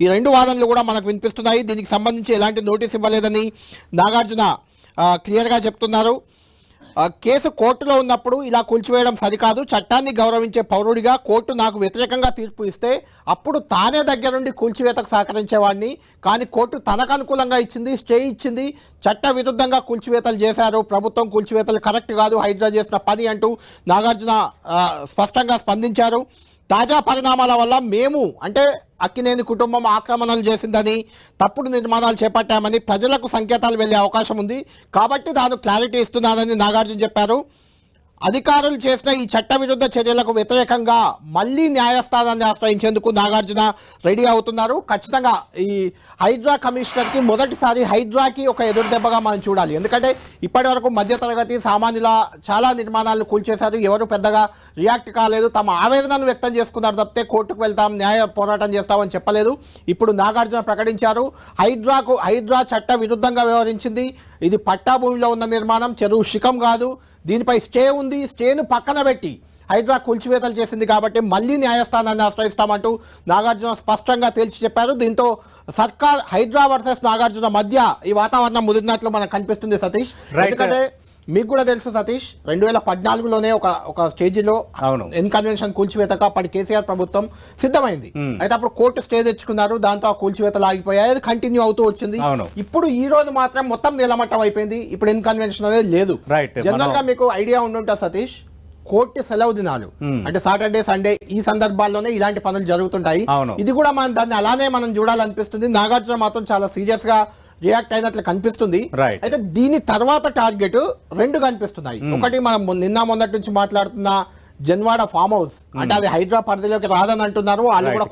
ఈ రెండు వాదనలు కూడా మనకు వినిపిస్తున్నాయి. దీనికి సంబంధించి ఎలాంటి నోటీస్ ఇవ్వలేదని నాగార్జున క్లియర్గా చెప్తున్నారు. కేసు కోర్టులో ఉన్నప్పుడు ఇలా కూల్చివేయడం సరికాదు, చట్టాన్ని గౌరవించే పౌరుడిగా కోర్టు నాకు వ్యతిరేకంగా తీర్పు ఇస్తే అప్పుడు తానే దగ్గరుండి కూల్చివేతకు సహకరించేవాడిని. కానీ కోర్టు తనకు అనుకూలంగా ఇచ్చింది, స్టే ఇచ్చింది, చట్ట విరుద్ధంగా కూల్చివేతలు చేశారు, ప్రభుత్వం కూల్చివేతలు కరెక్ట్ కాదు, హైడ్రా చేసిన పని అంటూ నాగార్జున స్పష్టంగా స్పందించారు. తాజా పరిణామాల వల్ల మేము అంటే అక్కినేని కుటుంబం ఆక్రమణలు చేసిందని, తప్పుడు నిర్మాణాలు చేపట్టామని ప్రజలకు సంకేతాలు వెళ్లే అవకాశం ఉంది, కాబట్టి తాను క్లారిటీ ఇస్తున్నానని నాగార్జున చెప్పారు. అధికారులు చేసిన ఈ చట్టవిరుద్ధ చర్యలకు వ్యతిరేకంగా మళ్ళీ న్యాయస్థానాన్ని ఆశ్రయించేందుకు నాగార్జున రెడీ అవుతున్నారు. ఖచ్చితంగా ఈ హైడ్రా కమిషనర్కి మొదటిసారి హైడ్రాకి ఒక ఎదురుదెబ్బగా మనం చూడాలి. ఎందుకంటే ఇప్పటి వరకు మధ్యతరగతి సామాన్యుల చాలా నిర్మాణాలను కూల్చేశారు, ఎవరు పెద్దగా రియాక్ట్ కాలేదు, తమ ఆవేదనను వ్యక్తం చేసుకున్నారు తప్పితే కోర్టుకు వెళ్తాం, న్యాయ పోరాటం చేస్తామని చెప్పలేదు. ఇప్పుడు నాగార్జున ప్రకటించారు, హైడ్రా చట్ట విరుద్ధంగా వ్యవహరించింది, ఇది పట్టా భూమిలో ఉన్న నిర్మాణం, చెరువు శిఖం కాదు, దీనిపై స్టే ఉంది, స్టేను పక్కన పెట్టి హైడ్రా కూల్చివేతలు చేసింది కాబట్టి మళ్ళీ న్యాయస్థానాన్ని ఆశ్రయిస్తామంటూ నాగార్జున స్పష్టంగా తేల్చి చెప్పారు. దీంతో సర్కార్ హైడ్రా వర్సెస్ నాగార్జున మధ్య ఈ వాతావరణం ముదిరినట్లు మనకు కనిపిస్తుంది సతీష్. ఎందుకంటే మీకు కూడా తెలుసు సతీష్, 2014లోనే ఒక స్టేజ్లో ఎన్కన్వెన్షన్ కూల్చివేతకు అప్పటి కేసీఆర్ ప్రభుత్వం సిద్ధమైంది. అయితే అప్పుడు కోర్టు స్టే తెచ్చుకున్నారు, దాంతో ఆ కూల్చివేతలు ఆగిపోయాయి, అది కంటిన్యూ అవుతూ వచ్చింది. ఇప్పుడు ఈ రోజు మాత్రం మొత్తం నీలమట్టం అయిపోయింది, ఇప్పుడు ఎన్కన్వెన్షన్ అనేది లేదు. జనరల్ గా మీకు ఐడియా ఉండుంటా సతీష్, కోర్టు సెలవు దినాలు అంటే సాటర్డే సండే ఈ సందర్భాల్లోనే ఇలాంటి పనులు జరుగుతుంటాయి. ఇది కూడా మనం దాన్ని అలానే మనం చూడాలనిపిస్తుంది. నాగార్జున మాత్రం చాలా సీరియస్ గా రియాక్ట్ అయినట్లు కనిపిస్తుంది. అయితే దీని తర్వాత టార్గెట్ రెండు కనిపిస్తున్నాయి. ఒకటి మనం నిన్న మొన్నటి నుంచి మాట్లాడుతున్న జన్వాడ ఫామ్ హౌస్, అంటే అది హైడ్రా పరిధిలోకి రాదని అంటున్నారు. వాళ్ళు కూడా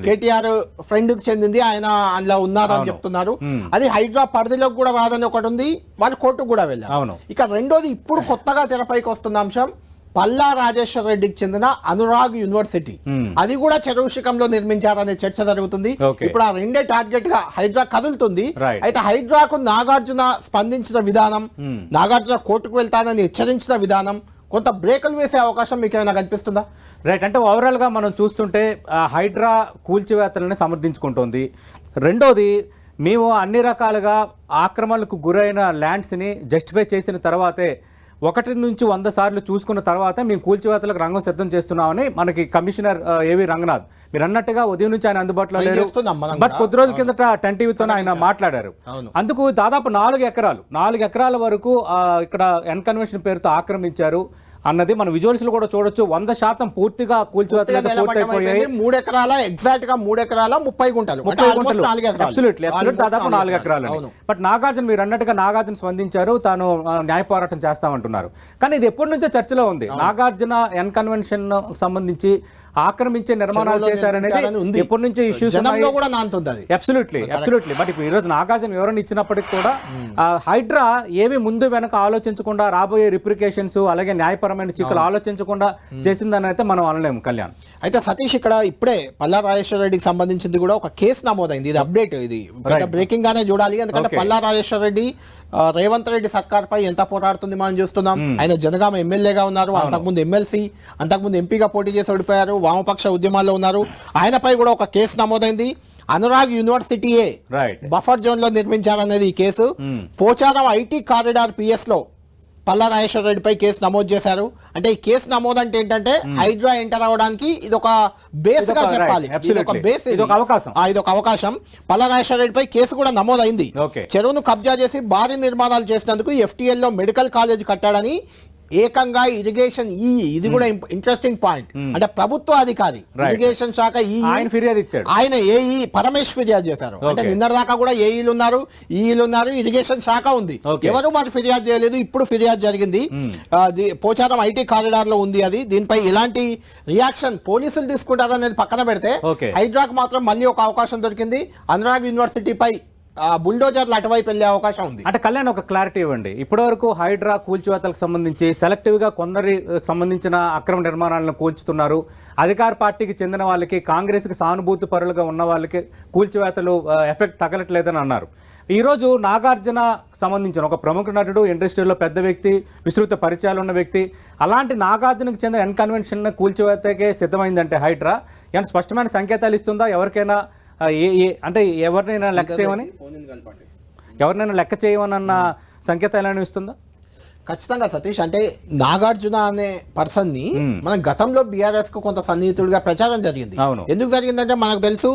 కేటీఆర్ ఫ్రెండ్ కి చెందింది, ఆయన అందులో ఉన్నారు అని చెప్తున్నారు. అది హైడ్రా పరిధిలోకి కూడా రాదని ఒకటి ఉంది, వాళ్ళు కోర్టుకు కూడా వెళ్ళారు. ఇక రెండోది ఇప్పుడు కొత్తగా తెరపైకి వస్తున్న అంశం, పల్లా రాజేశ్వర రెడ్డికి చెందిన అనురాగ్ యూనివర్సిటీ, అది కూడా చెరువు శిఖంలో నిర్మించారనే చర్చ జరుగుతుంది. ఇప్పుడు ఆ రెండే టార్గెట్ గా హైడ్రా కదులుతుంది. అయితే హైడ్రాకు నాగార్జున స్పందించిన విధానం, నాగార్జున కోర్టుకు వెళ్తానని హెచ్చరించిన విధానం కొంత బ్రేకులు వేసే అవకాశం మీకు ఏమైనా కనిపిస్తుందా? రైట్, అంటే ఓవరాల్ గా మనం చూస్తుంటే హైడ్రా కూల్చివేతలని సమర్థించుకుంటోంది. రెండోది, మేము అన్ని రకాలుగా ఆక్రమణలకు గురైన ల్యాండ్స్ని జస్టిఫై చేసిన తర్వాతే 1 నుంచి 100 సార్లు చూసుకున్న తర్వాత మేము కూల్చివేతలకు రంగం సిద్ధం చేస్తున్నామని మనకి కమిషనర్ ఏవి రంగనాథ్ మీరు అన్నట్టుగా ఉదయం నుంచి ఆయన అందుబాటులో లేరు. బట్ కొద్ది రోజుల కిందట 10 టీవీతో ఆయన మాట్లాడారు. అందుకు దాదాపు 4 ఎకరాల వరకు ఇక్కడ ఎన్కన్వెన్షన్ పేరుతో ఆక్రమించారు అన్నది మన విజువల్స్ లో కూడా చూడొచ్చు. 100% పూర్తిగా కూల్చివేతలు పూర్తయిపోయాయి. 3 ఎకరాల ఎగ్జాక్ట్ గా 3 ఎకరాల 30 గుంటలు దాదాపు 4 ఎకరాలు. బట్ నాగార్జున మీరు అన్నట్టుగా నాగార్జున స్పందించారు, తాను న్యాయ పోరాటం చేస్తామంటున్నారు. కానీ ఇది ఎప్పటి నుంచో చర్చలో ఉంది. నాగార్జున ఎన్కన్వెన్షన్ సంబంధించి ఆక్రమించే నిర్మాణాలు చేశారనేది ఎప్పటి నుంచి ఇష్యూస్ అబ్సల్యూట్లీ. బట్ ఇప్పుడు ఈ రోజు నాగార్జున వివరణ ఇచ్చినప్పటికీ కూడా హైడ్రా ఏవి ముందు వెనక ఆలోచించకుండా రాబోయే రిప్రికేషన్స్ అలాగే న్యాయపరమైన చిక్కులు ఆలోచించకుండా చేసిందని అయితే మనం అనలేము కళ్యాణ్. అయితే సతీష్, ఇక్కడ ఇప్పుడే పల్లా రాజేశ్వర రెడ్డికి సంబంధించింది కూడా ఒక కేసు నమోదైంది. ఇది అప్డేట్, ఇది బ్రేకింగ్ గానే చూడాలి. ఎందుకంటే పల్లా రాజేశ్వర రెడ్డి రేవంత్ రెడ్డి సర్కార్ పై ఎంత పోరాడుతుంది మనం చూస్తున్నాం. ఆయన జనగామ ఎమ్మెల్యేగా ఉన్నారు, అంతకుముందు ఎమ్మెల్సీ, అంతకుముందు ఎంపీగా పోటీ చేసి ఓడిపోయారు, వామపక్ష ఉద్యమాల్లో ఉన్నారు. ఆయనపై కూడా ఒక కేసు నమోదైంది. అనురాగ్ యూనివర్సిటీయే బఫర్ జోన్ లో నిర్మించారనేది ఈ case. Pocharam IT corridor PS లో పల్లా రాజేశ్వర రెడ్డిపై కేసు నమోదు చేశారు. అంటే ఈ కేసు నమోదు అంటే ఏంటంటే హైడ్రా ఎంటర్ అవడానికి ఇది ఒక బేస్ గా చెప్పాలి, ఇది ఒక అవకాశం. పల్లా రాజేశ్వర రెడ్డిపై కేసు కూడా నమోదైంది. చెరువును కబ్జా చేసి భారీ నిర్మాణాలు చేసినందుకు FTL లో మెడికల్ కాలేజ్ కట్టాడని ఏకంగా ఇరిగేషన్ ఇది కూడా ఇంట్రెస్టింగ్ పాయింట్. అంటే ప్రభుత్వ అధికారి ఇరిగేషన్ శాఖ ఆయన ఏఈ పరమేష్ ఫిర్యాదు చేశారు. అంటే నిన్నటిదాకా కూడా ఏఈలు ఉన్నారు, ఉన్నారు, ఇరిగేషన్ శాఖ ఉంది, ఎవరు మరి ఫిర్యాదు చేయలేదు. ఇప్పుడు ఫిర్యాదు జరిగింది, పోచారం ఐటీ కారిడార్ లో ఉంది. అది దీనిపై ఎలాంటి రియాక్షన్ పోలీసులు తీసుకుంటారు అనేది పక్కన పెడితే హైడ్రాకు మాత్రం మళ్ళీ ఒక అవకాశం దొరికింది. అనురాగ్ యూనివర్సిటీపై బుల్డోజర్లు అటువైపు వెళ్ళే అవకాశం ఉంది. అంటే కళ్యాణ్ ఒక క్లారిటీ ఇవ్వండి. ఇప్పటివరకు హైడ్రా కూల్చివేతలకు సంబంధించి సెలెక్టివ్ గా కొందరి సంబంధించిన అక్రమ నిర్మాణాలను కూల్చుతున్నారు. అధికార పార్టీకి చెందిన వాళ్ళకి, కాంగ్రెస్ కి సానుభూతి పరులుగా ఉన్న వాళ్ళకి కూల్చివేతలు ఎఫెక్ట్ తగలట్లేదని అన్నారు. ఈరోజు నాగార్జున సంబంధించిన ఒక ప్రముఖ నటుడు, ఇండస్ట్రీలో పెద్ద వ్యక్తి, విస్తృత పరిచయాలు ఉన్న వ్యక్తి, అలాంటి నాగార్జునకు చెందిన ఎన్కన్వెన్షన్ కూల్చివేతకే సిద్ధమైందంటే హైడ్రా ఏమైనా స్పష్టమైన సంకేతాలు ఇస్తుందా? ఎవరికైనా అంటే ఎవరినైనా లెక్క చేయమనన్న సంకేతాలను ఇస్తుందా? ఖచ్చితంగా సతీష్, అంటే నాగార్జున అనే పర్సన్ ని మన గతంలో బీఆర్ఎస్ కు కొంత సన్నిహితుడిగా ప్రచారం జరిగింది. ఎందుకు జరిగిందంటే మనకు తెలుసు,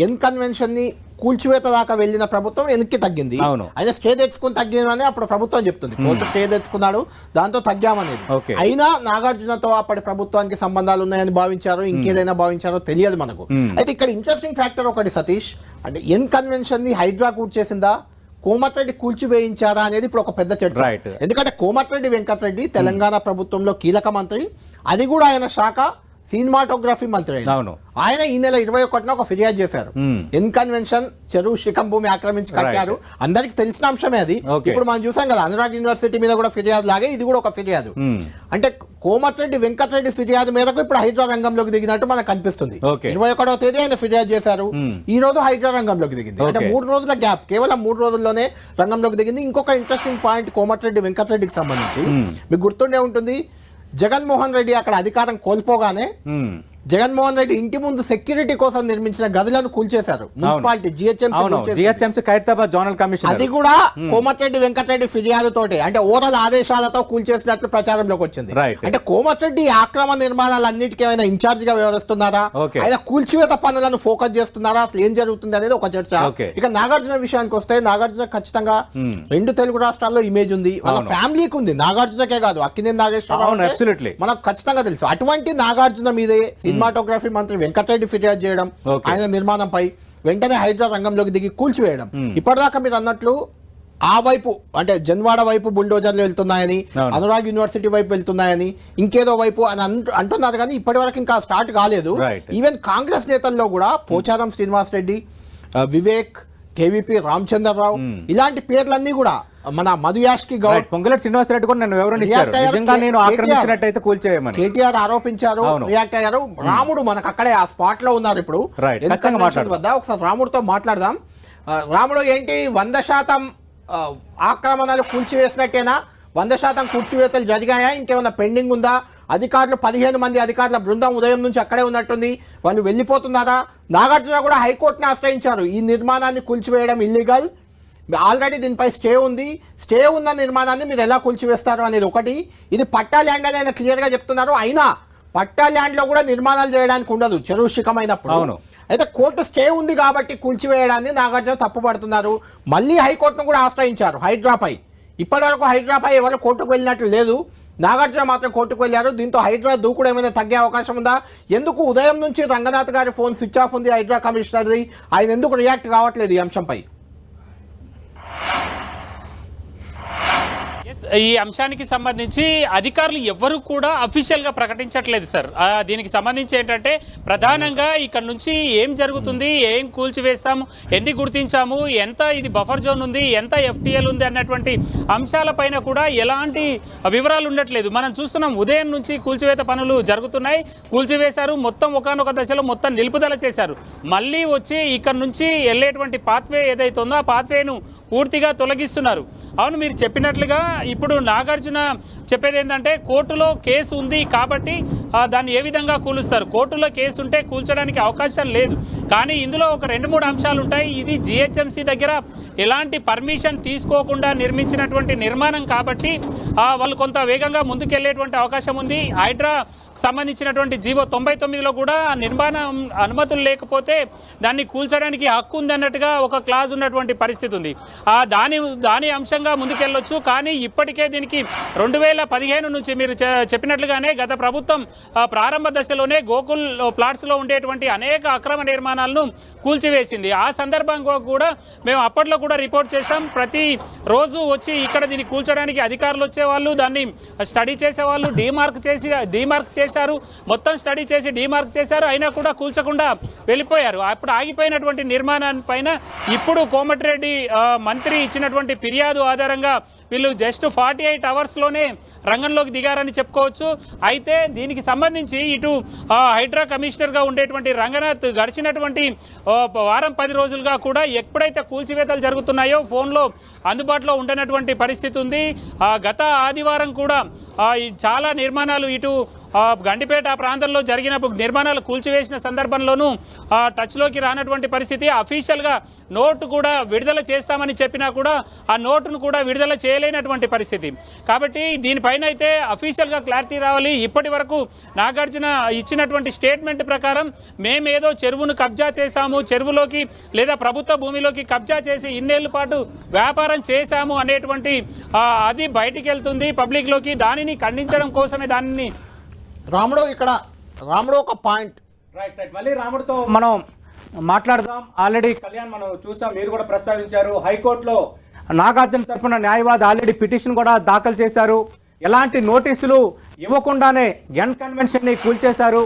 ఎన్ కన్వెన్షన్ ని కూల్చివేత దాకా వెళ్ళిన ప్రభుత్వం వెనక్కి తగ్గింది. ఆయన స్టే తెచ్చుకుని తగ్గిందని అప్పుడు ప్రభుత్వం చెప్తుంది. కోర్టు స్టే తెచ్చుకున్నాడు, దాంతో తగ్గామనేది. అయినా నాగార్జునతో అప్పటి ప్రభుత్వానికి సంబంధాలు ఉన్నాయని భావించారు, ఇంకేదైనా భావించారో తెలియదు మనకు. అయితే ఇక్కడ ఇంట్రెస్టింగ్ ఫ్యాక్టర్ ఒకటి సతీష్, అంటే ఎన్ కన్వెన్షన్ ని హైడ్రా కూర్చేసిందా, కోమటిరెడ్డి కూల్చివేయించారా అనేది ఇప్పుడు ఒక పెద్ద చర్చ. ఎందుకంటే కోమటిరెడ్డి వెంకటరెడ్డి తెలంగాణ ప్రభుత్వంలో కీలక మంత్రి, అది కూడా ఆయన శాఖ సినిమాటోగ్రఫీ మంత్రి. ఆయన ఈ నెల 21న ఒక ఫిర్యాదు చేశారు. ఎన్ కన్వెన్షన్ చెరువు శిఖం భూమి ఆక్రమించి కట్టారు, అందరికి తెలిసిన అంశమే అది. ఇప్పుడు మనం చూసాం కదా, అనురాగ్ యూనివర్సిటీ మీద కూడా ఫిర్యాదు లాగే ఇది కూడా ఒక ఫిర్యాదు. అంటే కోమటిరెడ్డి వెంకటరెడ్డి ఫిర్యాదు మేరకు ఇప్పుడు హైడ్రా రంగంలోకి దిగినట్టు మనకు కనిపిస్తుంది. 21వ తేదీ ఆయన ఫిర్యాదు చేశారు, ఈ రోజు హైడ్రా రంగంలోకి దిగింది. అంటే 3 రోజుల గ్యాప్, కేవలం 3 రోజుల్లోనే రంగంలోకి దిగింది. ఇంకొక ఇంట్రెస్టింగ్ పాయింట్ కోమటిరెడ్డి వెంకటరెడ్డికి సంబంధించి మీకు గుర్తుండే ఉంటుంది, జగన్మోహన్ రెడ్డి అక్కడ అధికారం కోల్పోగానే జగన్మోహన్ రెడ్డి ఇంటి ముందు సెక్యూరిటీ కోసం నిర్మించిన గదులను కూల్చేశారు. Municipality GHMC Khairatabad zonal commission, అది కూడా కోమటిరెడ్డి వెంకటరెడ్డి ఫిర్యాదుతోటే, అంటే ఓరల్ ఆదేశాలతో కూల్చేసినట్లు ప్రచారంలోకి వచ్చింది. అంటే కోమటిరెడ్డి ఆక్రమణ నిర్మాణాలన్నిటికీ ఏమైనా ఇన్ఛార్జ్ గా వ్యవహరిస్తున్నారా, ఆయన కూల్చివేత పనులను ఫోకస్ చేస్తున్నారా, అసలు ఏం జరుగుతుంది అనేది ఒక చర్చ. ఇక నాగార్జున విషయానికి వస్తే, నాగార్జున ఖచ్చితంగా 2 తెలుగు రాష్ట్రాల్లో ఇమేజ్ ఉంది, వాళ్ళ ఫ్యామిలీకి ఉంది, నాగార్జునకే కాదు, అక్కినేని నాగేశ్వరరావు మనకు ఖచ్చితంగా తెలుసు. అటువంటి నాగార్జున మీదే సినిమాటోగ్రఫీ మంత్రి వెంకటరెడ్డి ఫిర్యాదు చేయడం, ఆయన నిర్మాణంపై వెంటనే హైడ్రా రంగంలోకి దిగి కూల్చివేయడం. ఇప్పటిదాకా మీరు అన్నట్లు ఆ వైపు అంటే జన్వాడ వైపు బుల్డోజర్లు వెళ్తున్నాయని, అనురాగ్ యూనివర్సిటీ వైపు వెళ్తున్నాయని, ఇంకేదో వైపు అని అంటున్నారు, కానీ ఇప్పటి వరకు ఇంకా స్టార్ట్ కాలేదు. ఈవెన్ కాంగ్రెస్ నేతల్లో కూడా పోచారం శ్రీనివాస్ రెడ్డి, వివేక్, కేవీపీ రామచంద్రరావు, ఇలాంటి పేర్లన్నీ కూడా మన మధుయాష్కి గౌడ్, పొంగులేటి శ్రీనివాసరెడ్డి కూడా నేను వివరణ ఇచ్చారు, నిజంగా నేను ఆక్రమించినట్టయితే కూల్చేయమని కేటీఆర్ ఆరోపించారు, రియాక్ట్ అయ్యారు. రాముడు మనకు అక్కడే ఆ స్పాట్ లో ఉన్నారు ఇప్పుడు వద్ద. ఒకసారి రాముడితో మాట్లాడదాం. రాముడు, ఏంటి 100% ఆక్రమణలు కూల్చివేసినట్టేనా? 100% కూల్చివేతలు జరిగాయా, ఇంకేమైనా పెండింగ్ ఉందా? అధికారులు 15 మంది అధికారుల బృందం ఉదయం నుంచి అక్కడే ఉన్నట్టుంది, వాళ్ళు వెళ్ళిపోతున్నారా? నాగార్జున కూడా హైకోర్టుని ఆశ్రయించారు, ఈ నిర్మాణాన్ని కూల్చివేయడం ఇల్లీగల్, ఆల్రెడీ దీనిపై స్టే ఉంది, స్టే ఉన్న నిర్మాణాన్ని మీరు ఎలా కూల్చివేస్తారు అనేది ఒకటి. ఇది పట్టా ల్యాండ్ అని ఆయన క్లియర్గా చెప్తున్నారు. అయినా పట్టా ల్యాండ్లో కూడా నిర్మాణాలు చేయడానికి ఉండదు చెరువు శిఖమైనప్పుడు. అయితే కోర్టు స్టే ఉంది కాబట్టి కూల్చివేయడాన్ని నాగార్జున తప్పుపడుతున్నారు. మళ్ళీ హైకోర్టును కూడా ఆశ్రయించారు హైడ్రాపై. ఇప్పటివరకు హైడ్రాపై ఎవరు కోర్టుకు వెళ్ళినట్లు లేదు, నాగార్జున మాత్రం కోర్టుకు వెళ్ళారు. దీంతో హైడ్రా దూకుడు ఏమైనా తగ్గే అవకాశం ఉందా? ఎందుకు ఉదయం నుంచి రంగనాథ్ గారి ఫోన్ స్విచ్ ఆఫ్ ఉంది హైడ్రా కమిషనర్ది, ఆయన ఎందుకు రియాక్ట్ కావట్లేదు ఈ అంశంపై? ఈ అంశానికి సంబంధించి అధికారులు ఎవరు కూడా అఫీషియల్గా ప్రకటించట్లేదు సార్. దీనికి సంబంధించి ఏంటంటే ప్రధానంగా ఇక్కడ నుంచి ఏం జరుగుతుంది, ఏం కూల్చివేస్తాము, ఎన్ని గుర్తించాము, ఎంత ఇది బఫర్ జోన్ ఉంది, ఎంత ఎఫ్టీఎల్ ఉంది అన్నటువంటి అంశాలపైన కూడా ఎలాంటి వివరాలు ఉండట్లేదు. మనం చూస్తున్నాం, ఉదయం నుంచి కూల్చివేత పనులు జరుగుతున్నాయి, కూల్చివేశారు, మొత్తం ఒకానొక దశలో మొత్తం నిలుపుదల చేశారు. మళ్ళీ వచ్చి ఇక్కడ నుంచి వెళ్ళేటువంటి పాత్వే ఏదైతే ఉందో ఆ పాత్వేను పూర్తిగా తొలగిస్తున్నారు. అవును, మీరు చెప్పినట్లుగా ఇప్పుడు నాగార్జున చెప్పేది ఏంటంటే కోర్టులో కేసు ఉంది కాబట్టి దాన్ని ఏ విధంగా కూలుస్తారు, కోర్టులో కేసు ఉంటే కూల్చడానికి అవకాశం లేదు. కానీ ఇందులో ఒక 2-3 అంశాలు ఉంటాయి. ఇది జిహెచ్ఎంసీ దగ్గర ఎలాంటి పర్మిషన్ తీసుకోకుండా నిర్మించినటువంటి నిర్మాణం కాబట్టి వాళ్ళు కొంత వేగంగా ముందుకెళ్లేటువంటి అవకాశం ఉంది. హైడ్రా సంబంధించినటువంటి జీవో 99లో కూడా నిర్మాణం అనుమతులు లేకపోతే దాన్ని కూల్చడానికి హక్కు ఉంది అన్నట్టుగా ఒక క్లాజ్ ఉన్నటువంటి పరిస్థితి ఉంది. దాని అంశంగా ముందుకెళ్ళొచ్చు. కానీ ఇప్పటికే దీనికి 2015 నుంచి మీరు చెప్పినట్లుగానే గత ప్రభుత్వం ప్రారంభ దశలోనే గోకుల్ ప్లాట్స్లో ఉండేటువంటి అనేక అక్రమ నిర్మాణాలను కూల్చివేసింది. ఆ సందర్భంగా కూడా మేము అప్పట్లో కూడా రిపోర్ట్ చేశాం. ప్రతి రోజు వచ్చి ఇక్కడ దీన్ని కూల్చడానికి అధికారులు వచ్చేవాళ్ళు, దాన్ని స్టడీ చేసేవాళ్ళు, డీమార్క్ చేశారు, మొత్తం స్టడీ చేసి డీమార్క్ చేశారు, అయినా కూడా కూల్చకుండా వెళ్ళిపోయారు. అప్పుడు ఆగిపోయినటువంటి నిర్మాణాన్ని పైన ఇప్పుడు కోమటిరెడ్డి మంత్రి ఇచ్చినటువంటి ఫిర్యాదు ఆధారంగా వీళ్ళు జస్ట్ 48 అవర్స్లోనే రంగంలోకి దిగారని చెప్పుకోవచ్చు. అయితే దీనికి సంబంధించి ఇటు హైడ్రా కమిషనర్గా ఉండేటువంటి రంగనాథ్ గడిచినటువంటి వారం 10 రోజులుగా కూడా ఎప్పుడైతే కూల్చివేతలు జరుగుతున్నాయో ఫోన్లో అందుబాటులో ఉండనటువంటి పరిస్థితి ఉంది. గత ఆదివారం కూడా చాలా నిర్మాణాలు ఇటు గండిపేట ఆ ప్రాంతంలో జరిగిన నిర్మాణాలు కూల్చివేసిన సందర్భంలోనూ టచ్లోకి రానటువంటి పరిస్థితి. అఫీషియల్గా నోటు కూడా విడుదల చేస్తామని చెప్పినా కూడా ఆ నోటును కూడా విడుదల చేయలేనటువంటి పరిస్థితి. కాబట్టి దీనిపైన అయితే అఫీషియల్గా క్లారిటీ రావాలి. ఇప్పటి వరకు నాగార్జున ఇచ్చినటువంటి స్టేట్మెంట్ ప్రకారం మేమేదో చెరువును కబ్జా చేశాము, చెరువులోకి లేదా ప్రభుత్వ భూమిలోకి కబ్జా చేసి ఇన్నేళ్ల పాటు వ్యాపారం చేశాము అనేటువంటి అది బయటికి వెళ్తుంది పబ్లిక్లోకి. దానిని ఖండించడం కోసమే దానిని రాముడు ఒక పాయింట్. రైట్ మళ్ళీ రాముడితో మనం మాట్లాడదాం. ఆల్రెడీ కళ్యాణ్ మనం చూసాం, మీరు కూడా ప్రస్తావించారు. హైకోర్టులో నాగార్జున తరఫున న్యాయవాది ఆల్రెడీ పిటిషన్ కూడా దాఖలు చేశారు. ఎలాంటి నోటీసులు ఇవ్వకుండానే ఎన్ కన్వెన్షన్ ని కూల్చేశారు.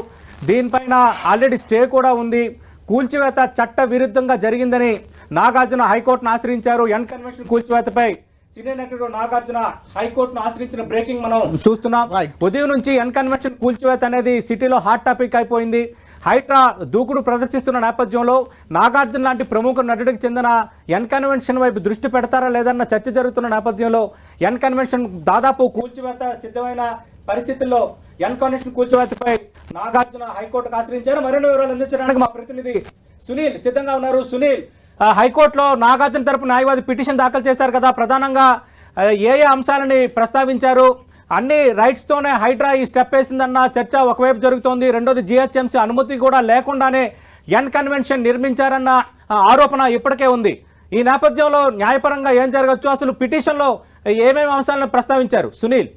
దీనిపైన ఆల్రెడీ స్టే కూడా ఉంది. కూల్చివేత చట్ట విరుద్ధంగా జరిగిందని నాగార్జున హైకోర్టును ఆశ్రయించారు. ఎన్ కన్వెన్షన్ కూల్చివేతపై సినీ నటుడు నాగార్జున హైకోర్టును ఆశ్రయించిన బ్రేకింగ్ మనం చూస్తున్నాం. ఉదయం నుంచి ఎన్ కన్వెన్షన్ కూల్చివేత అనేది సిటీలో హాట్ టాపిక్ అయిపోయింది. హైడ్రా దూకుడు ప్రదర్శిస్తున్న నేపథ్యంలో నాగార్జున లాంటి ప్రముఖ నటుడికి చెందిన ఎన్ కన్వెన్షన్ వైపు దృష్టి పెడతారా లేదన్న చర్చ జరుగుతున్న నేపథ్యంలో ఎన్ కన్వెన్షన్ దాదాపు కూల్చివేత సిద్ధమైన పరిస్థితుల్లో ఎన్ కన్వెన్షన్ కూల్చివేతపై నాగార్జున హైకోర్టుకు ఆశ్రయించారు. మరిన్ని వివరాలు అందించడానికి మా ప్రతినిధి సునీల్ సిద్ధంగా ఉన్నారు. సునీల్, హైకోర్టులో నాగార్జున తరపు న్యాయవాది పిటిషన్ దాఖలు చేశారు కదా, ప్రధానంగా ఏ అంశాలని ప్రస్తావించారు? అన్ని రైట్స్తోనే హైడ్రా ఈ స్టెప్ వేసిందన్న చర్చ ఒకవైపు జరుగుతోంది. రెండోది జిహెచ్ఎంసీ అనుమతి కూడా లేకుండానే ఎన్ కన్వెన్షన్ నిర్మించారన్న ఆరోపణ ఇప్పటికే ఉంది. ఈ నేపథ్యంలో న్యాయపరంగా ఏం జరగచ్చు? అసలు పిటిషన్లో ఏమేమి అంశాలను ప్రస్తావించారు? సునీల్.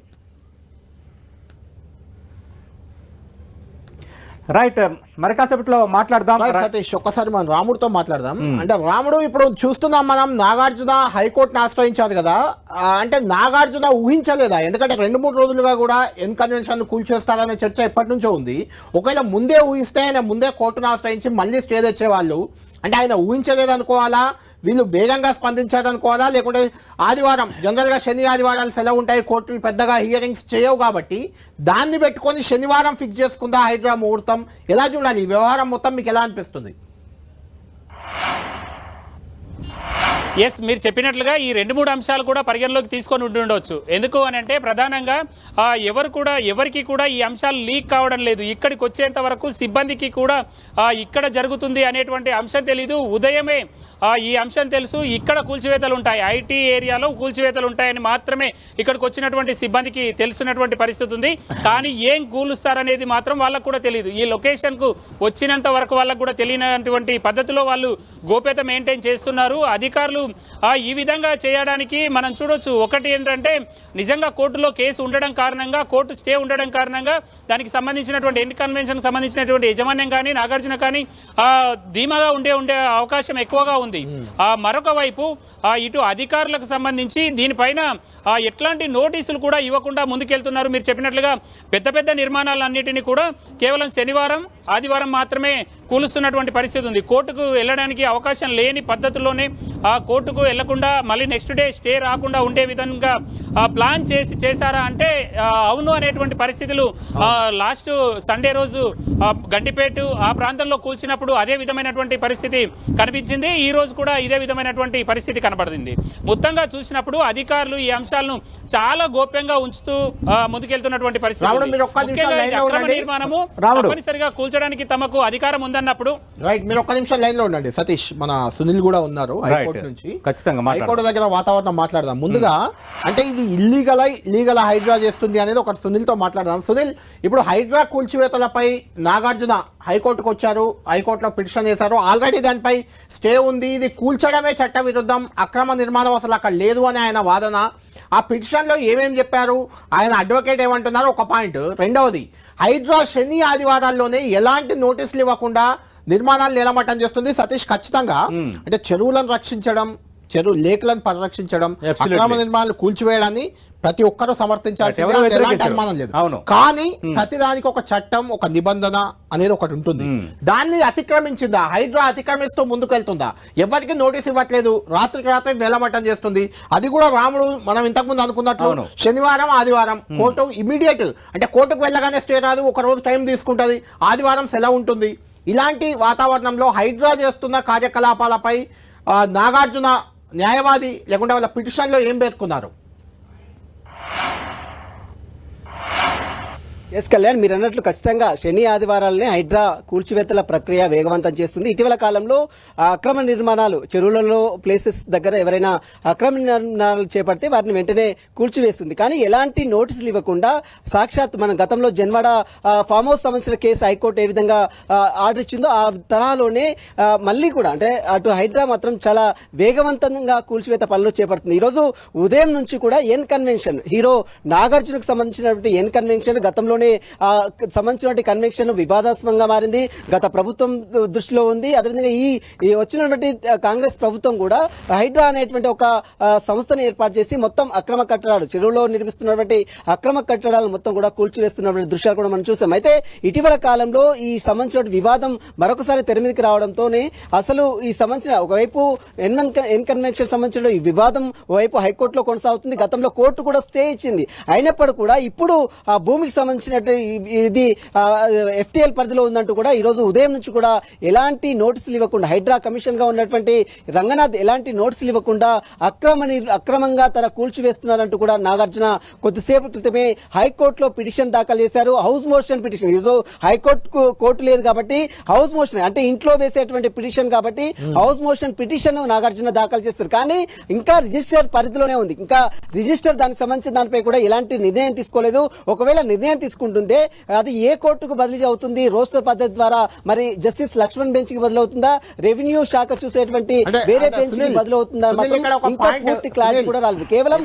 రైట్, మరి కాసేపట్లో మాట్లాడదాం. సతీష్, ఒక్కసారి మనం రాముడితో మాట్లాడదాం. అంటే రాముడు, ఇప్పుడు చూస్తున్నాం మనం, నాగార్జున హైకోర్టును ఆశ్రయించారు కదా, అంటే నాగార్జున ఊహించలేదా? ఎందుకంటే 2-3 రోజులుగా కూడా ఎన్ కన్వెన్షన్ కూల్చేస్తారనే చర్చ ఎప్పటి నుంచో ఉంది. ఒకవేళ ముందే ఊహిస్తే ఆయన ముందే కోర్టును ఆశ్రయించి మళ్ళీ స్టే తెచ్చేవాళ్ళు. అంటే ఆయన ఊహించలేదనుకోవాలా, వీళ్ళు వేగంగా స్పందించారనుకోవాలా, లేకుంటే ఆదివారం జనరల్గా శని ఆదివారాలు సెలవు ఉంటాయి, కోర్టులు పెద్దగా హియరింగ్స్ చేయవు కాబట్టి దాన్ని పెట్టుకొని శనివారం ఫిక్స్ చేసుకుందా హైడ్రా ముహూర్తం? ఎలా చూడాలి ఈ వ్యవహారం మొత్తం? మీకు ఎలా అనిపిస్తుంది? ఎస్, మీరు చెప్పినట్లుగా ఈ 2-3 అంశాలు కూడా పరిగణలోకి తీసుకొని ఉండవచ్చు. ఎందుకు అని అంటే ప్రధానంగా ఎవరికి కూడా ఈ అంశాలు లీక్ కావడం లేదు. ఇక్కడికి వచ్చేంత వరకు సిబ్బందికి కూడా ఇక్కడ జరుగుతుంది అనేటువంటి అంశం తెలీదు. ఉదయమే ఈ అంశం తెలుసు, ఇక్కడ కూల్చివేతలు ఉంటాయి, ఐటీ ఏరియాలో కూల్చివేతలు ఉంటాయని మాత్రమే ఇక్కడికి వచ్చినటువంటి సిబ్బందికి తెలిసినటువంటి పరిస్థితి ఉంది. కానీ ఏం కూలుస్తారనేది మాత్రం వాళ్ళకు కూడా తెలియదు. ఈ లొకేషన్కు వచ్చినంత వరకు వాళ్ళకు కూడా తెలియనటువంటి పద్ధతిలో వాళ్ళు గోప్యత మెయింటైన్ చేస్తున్నారు. అధికారులు ఈ విధంగా చేయడానికి మనం చూడొచ్చు. ఒకటి ఏంటంటే నిజంగా కోర్టులో కేసు ఉండడం కారణంగా, కోర్టు స్టే ఉండడం కారణంగా దానికి సంబంధించినటువంటి ఎన్ కన్వెన్షన్ సంబంధించినటువంటి యజమాన్యం కానీ నాగార్జున కానీ ధీమాగా ఉండే అవకాశం ఎక్కువగా ఉంది. మరొక వైపు ఇటు అధికారులకు సంబంధించి దీనిపైన ఎట్లాంటి నోటీసులు కూడా ఇవ్వకుండా ముందుకెళ్తున్నారు. మీరు చెప్పినట్లుగా పెద్ద పెద్ద నిర్మాణాలన్నిటినీ కూడా కేవలం శనివారం ఆదివారం మాత్రమే కూలుస్తున్నటువంటి పరిస్థితి ఉంది. కోర్టుకు వెళ్ళడానికి అవకాశం లేని పద్ధతుల్లోనే కోర్టుకు వెళ్లకుండా మళ్ళీ నెక్స్ట్ డే స్టే రాకుండా ఉండే విధంగా ప్లాన్ చేశారా అంటే అవును అనేటువంటి పరిస్థితులు లాస్ట్ సండే రోజు గండిపేట ఆ ప్రాంతంలో కూల్చినప్పుడు అదే విధమైనటువంటి పరిస్థితి కనిపించింది. ఈ రోజు కూడా ఇదే విధమైనటువంటి పరిస్థితి కనబడింది. మొత్తంగా చూసినప్పుడు అధికారులు ఈ అంశాలను చాలా గోప్యంగా ఉంచుతూ ముందుకెళ్తున్నటువంటి పరిస్థితి. నిర్మాణము తప్పనిసరిగా కూల్చడానికి తమకు అధికారం ఉందన్నప్పుడు. రైట్, మీరు ఒక్క నిమిషం లైన్ లో ఉండండి. సతీష్, మన సునీల్ కూడా ఉన్నారు హైకోర్టు నుంచి. హైకోర్టు దగ్గర వాతావరణం మాట్లాడదాం. ముందుగా అంటే ఇది లీగల్ హైడ్రా చేస్తుంది అనేది ఒక సునీల్ తో మాట్లాడదాం. సునీల్, ఇప్పుడు హైడ్రా కూల్చివేతలపై నాగార్జున హైకోర్టుకు వచ్చారు, హైకోర్టులో పిటిషన్ చేశారు. ఆల్రెడీ దానిపై స్టే ఉంది. ఇది కూల్చడమే చట్ట విరుద్ధం, అక్రమ నిర్మాణం అసలు అక్కడ లేదు అని ఆయన వాదన. ఆ పిటిషన్లో ఏమేమి చెప్పారు, ఆయన అడ్వకేట్ ఏమంటున్నారు ఒక పాయింట్. రెండవది, హైడ్రా శని ఆదివారాల్లోనే ఎలాంటి నోటీసులు ఇవ్వకుండా నిర్మాణాలు నిలమట్టం చేస్తుంది. సతీష్, ఖచ్చితంగా అంటే చెరువులను రక్షించడం, లేకులను పరిరక్షించడం, అక్రమ నిర్మాణాలు కూల్చివేయడాన్ని ప్రతి ఒక్కరూ సమర్థించాల్సిందే, ఎలాంటి అనుమానం లేదు. కానీ ప్రతిదానికి ఒక చట్టం, ఒక నిబంధన అనేది ఒకటి ఉంటుంది. దాన్ని అతిక్రమించిందా హైడ్రా? అతిక్రమిస్తూ ముందుకు వెళ్తుందా? ఎవరికి నోటీస్ ఇవ్వట్లేదు, రాత్రికి రాత్రి నిలమట్టం చేస్తుంది. అది కూడా రాముడు మనం ఇంతకుముందు అనుకున్నట్లు శనివారం ఆదివారం కోర్టు ఇమీడియట్, అంటే కోర్టుకు వెళ్ళగానే స్టే రాదు, ఒక రోజు టైం తీసుకుంటుంది, ఆదివారం సెలవు ఉంటుంది. ఇలాంటి వాతావరణంలో హైడ్రా చేస్తున్న కార్యకలాపాలపై నాగార్జున న్యాయవాది లేకుంటే వాళ్ళ పిటిషన్లో ఏం పేర్కొన్నారు? ఎస్ కళ్యాణ్, మీరు అన్నట్లు ఖచ్చితంగా శని ఆదివారాలనే హైడ్రా కూల్చివేతల ప్రక్రియ వేగవంతం చేస్తుంది. ఇటీవల కాలంలో అక్రమ నిర్మాణాలు చెరువులలో ప్లేసెస్ దగ్గర ఎవరైనా అక్రమ నిర్మాణాలు చేపడితే వారిని వెంటనే కూల్చివేస్తుంది. కానీ ఎలాంటి నోటీసులు ఇవ్వకుండా సాక్షాత్ మన గతంలో జన్వాడ ఫామ్ హౌస్ సంబంధించిన కేసు హైకోర్టు ఏ విధంగా ఆర్డర్ ఇచ్చిందో ఆ తరహాలోనే మళ్ళీ కూడా అంటే అటు హైడ్రా మాత్రం చాలా వేగవంతంగా కూల్చివేత పనులు చేపడుతుంది. ఈ రోజు ఉదయం నుంచి కూడా ఎన్ కన్వెన్షన్ హీరో నాగార్జునకు సంబంధించినటువంటి ఎన్ కన్వెన్షన్ గతంలోనే సంబంధించినటువంటి కన్వెన్షన్ వివాదాస్పదంగా మారింది. గత ప్రభుత్వం దృష్టిలో ఉంది. అదేవిధంగా ఈ వచ్చినటువంటి కాంగ్రెస్ ప్రభుత్వం కూడా హైడ్రా అనేటువంటి ఒక సంస్థను ఏర్పాటు చేసి మొత్తం అక్రమ కట్టడాలు చెరువులో నిర్మిస్తున్నటువంటి అక్రమ కట్టడాలు మొత్తం కూడా కూల్చివేస్తున్నటువంటి దృశ్యాలు కూడా మనం చూసాం. అయితే ఇటీవల కాలంలో ఈ సంబంధించిన వివాదం మరొకసారి తెర మీదకి రావడంతోనే అసలు ఈ సంబంధించిన ఒకవైపు ఎన్ కన్వెన్షన్ సంబంధించిన ఈ వివాదం ఓవైపు హైకోర్టులో కొనసాగుతుంది. గతంలో కోర్టు కూడా స్టే ఇచ్చింది. అయినప్పుడు కూడా ఇప్పుడు ఆ భూమికి సంబంధించిన ఇది ఎఫ్టీఎల్ పరిధిలో ఉందంటూ కూడా ఈ రోజు ఉదయం నుంచి కూడా ఎలాంటి నోటీసులు ఇవ్వకుండా హైడ్రా కమిషన్ గా ఉన్నటువంటి రంగనాథ్ ఎలాంటి నోటీసులు ఇవ్వకుండా అక్రమంగా తన కూల్చివేస్తున్నారంటూ కూడా నాగార్జున కొద్దిసేపు క్రితమే హైకోర్టులో పిటిషన్ దాఖలు చేశారు. House motion petition. ఈరోజు కోర్టు లేదు కాబట్టి హౌస్ మోషన్ అంటే ఇంట్లో వేసేటువంటి పిటిషన్ కాబట్టి హౌస్ మోషన్ పిటిషన్ నాగార్జున దాఖలు చేస్తారు. కానీ ఇంకా రిజిస్టర్ పరిధిలోనే ఉంది. ఇంకా రిజిస్టర్ దానికి సంబంధించిన దానిపై కూడా ఎలాంటి నిర్ణయం తీసుకోలేదు. ఒకవేళ నిర్ణయం తీసుకుంటుందే అది ఏ కోర్టుకు బదిలీ అవుతుంది? రోస్టర్ పద్ధతి ద్వారా మరి జస్టిస్ లక్ష్మణ్ బెంచ్ కి బదులవుతుందా? రెవెన్యూ శాఖ చూసేటువంటి వేరే బెంచ్ కి బదులవుతుందా? ఇంకా పూర్తి క్లారిటీ కూడా రాలేదు. కేవలం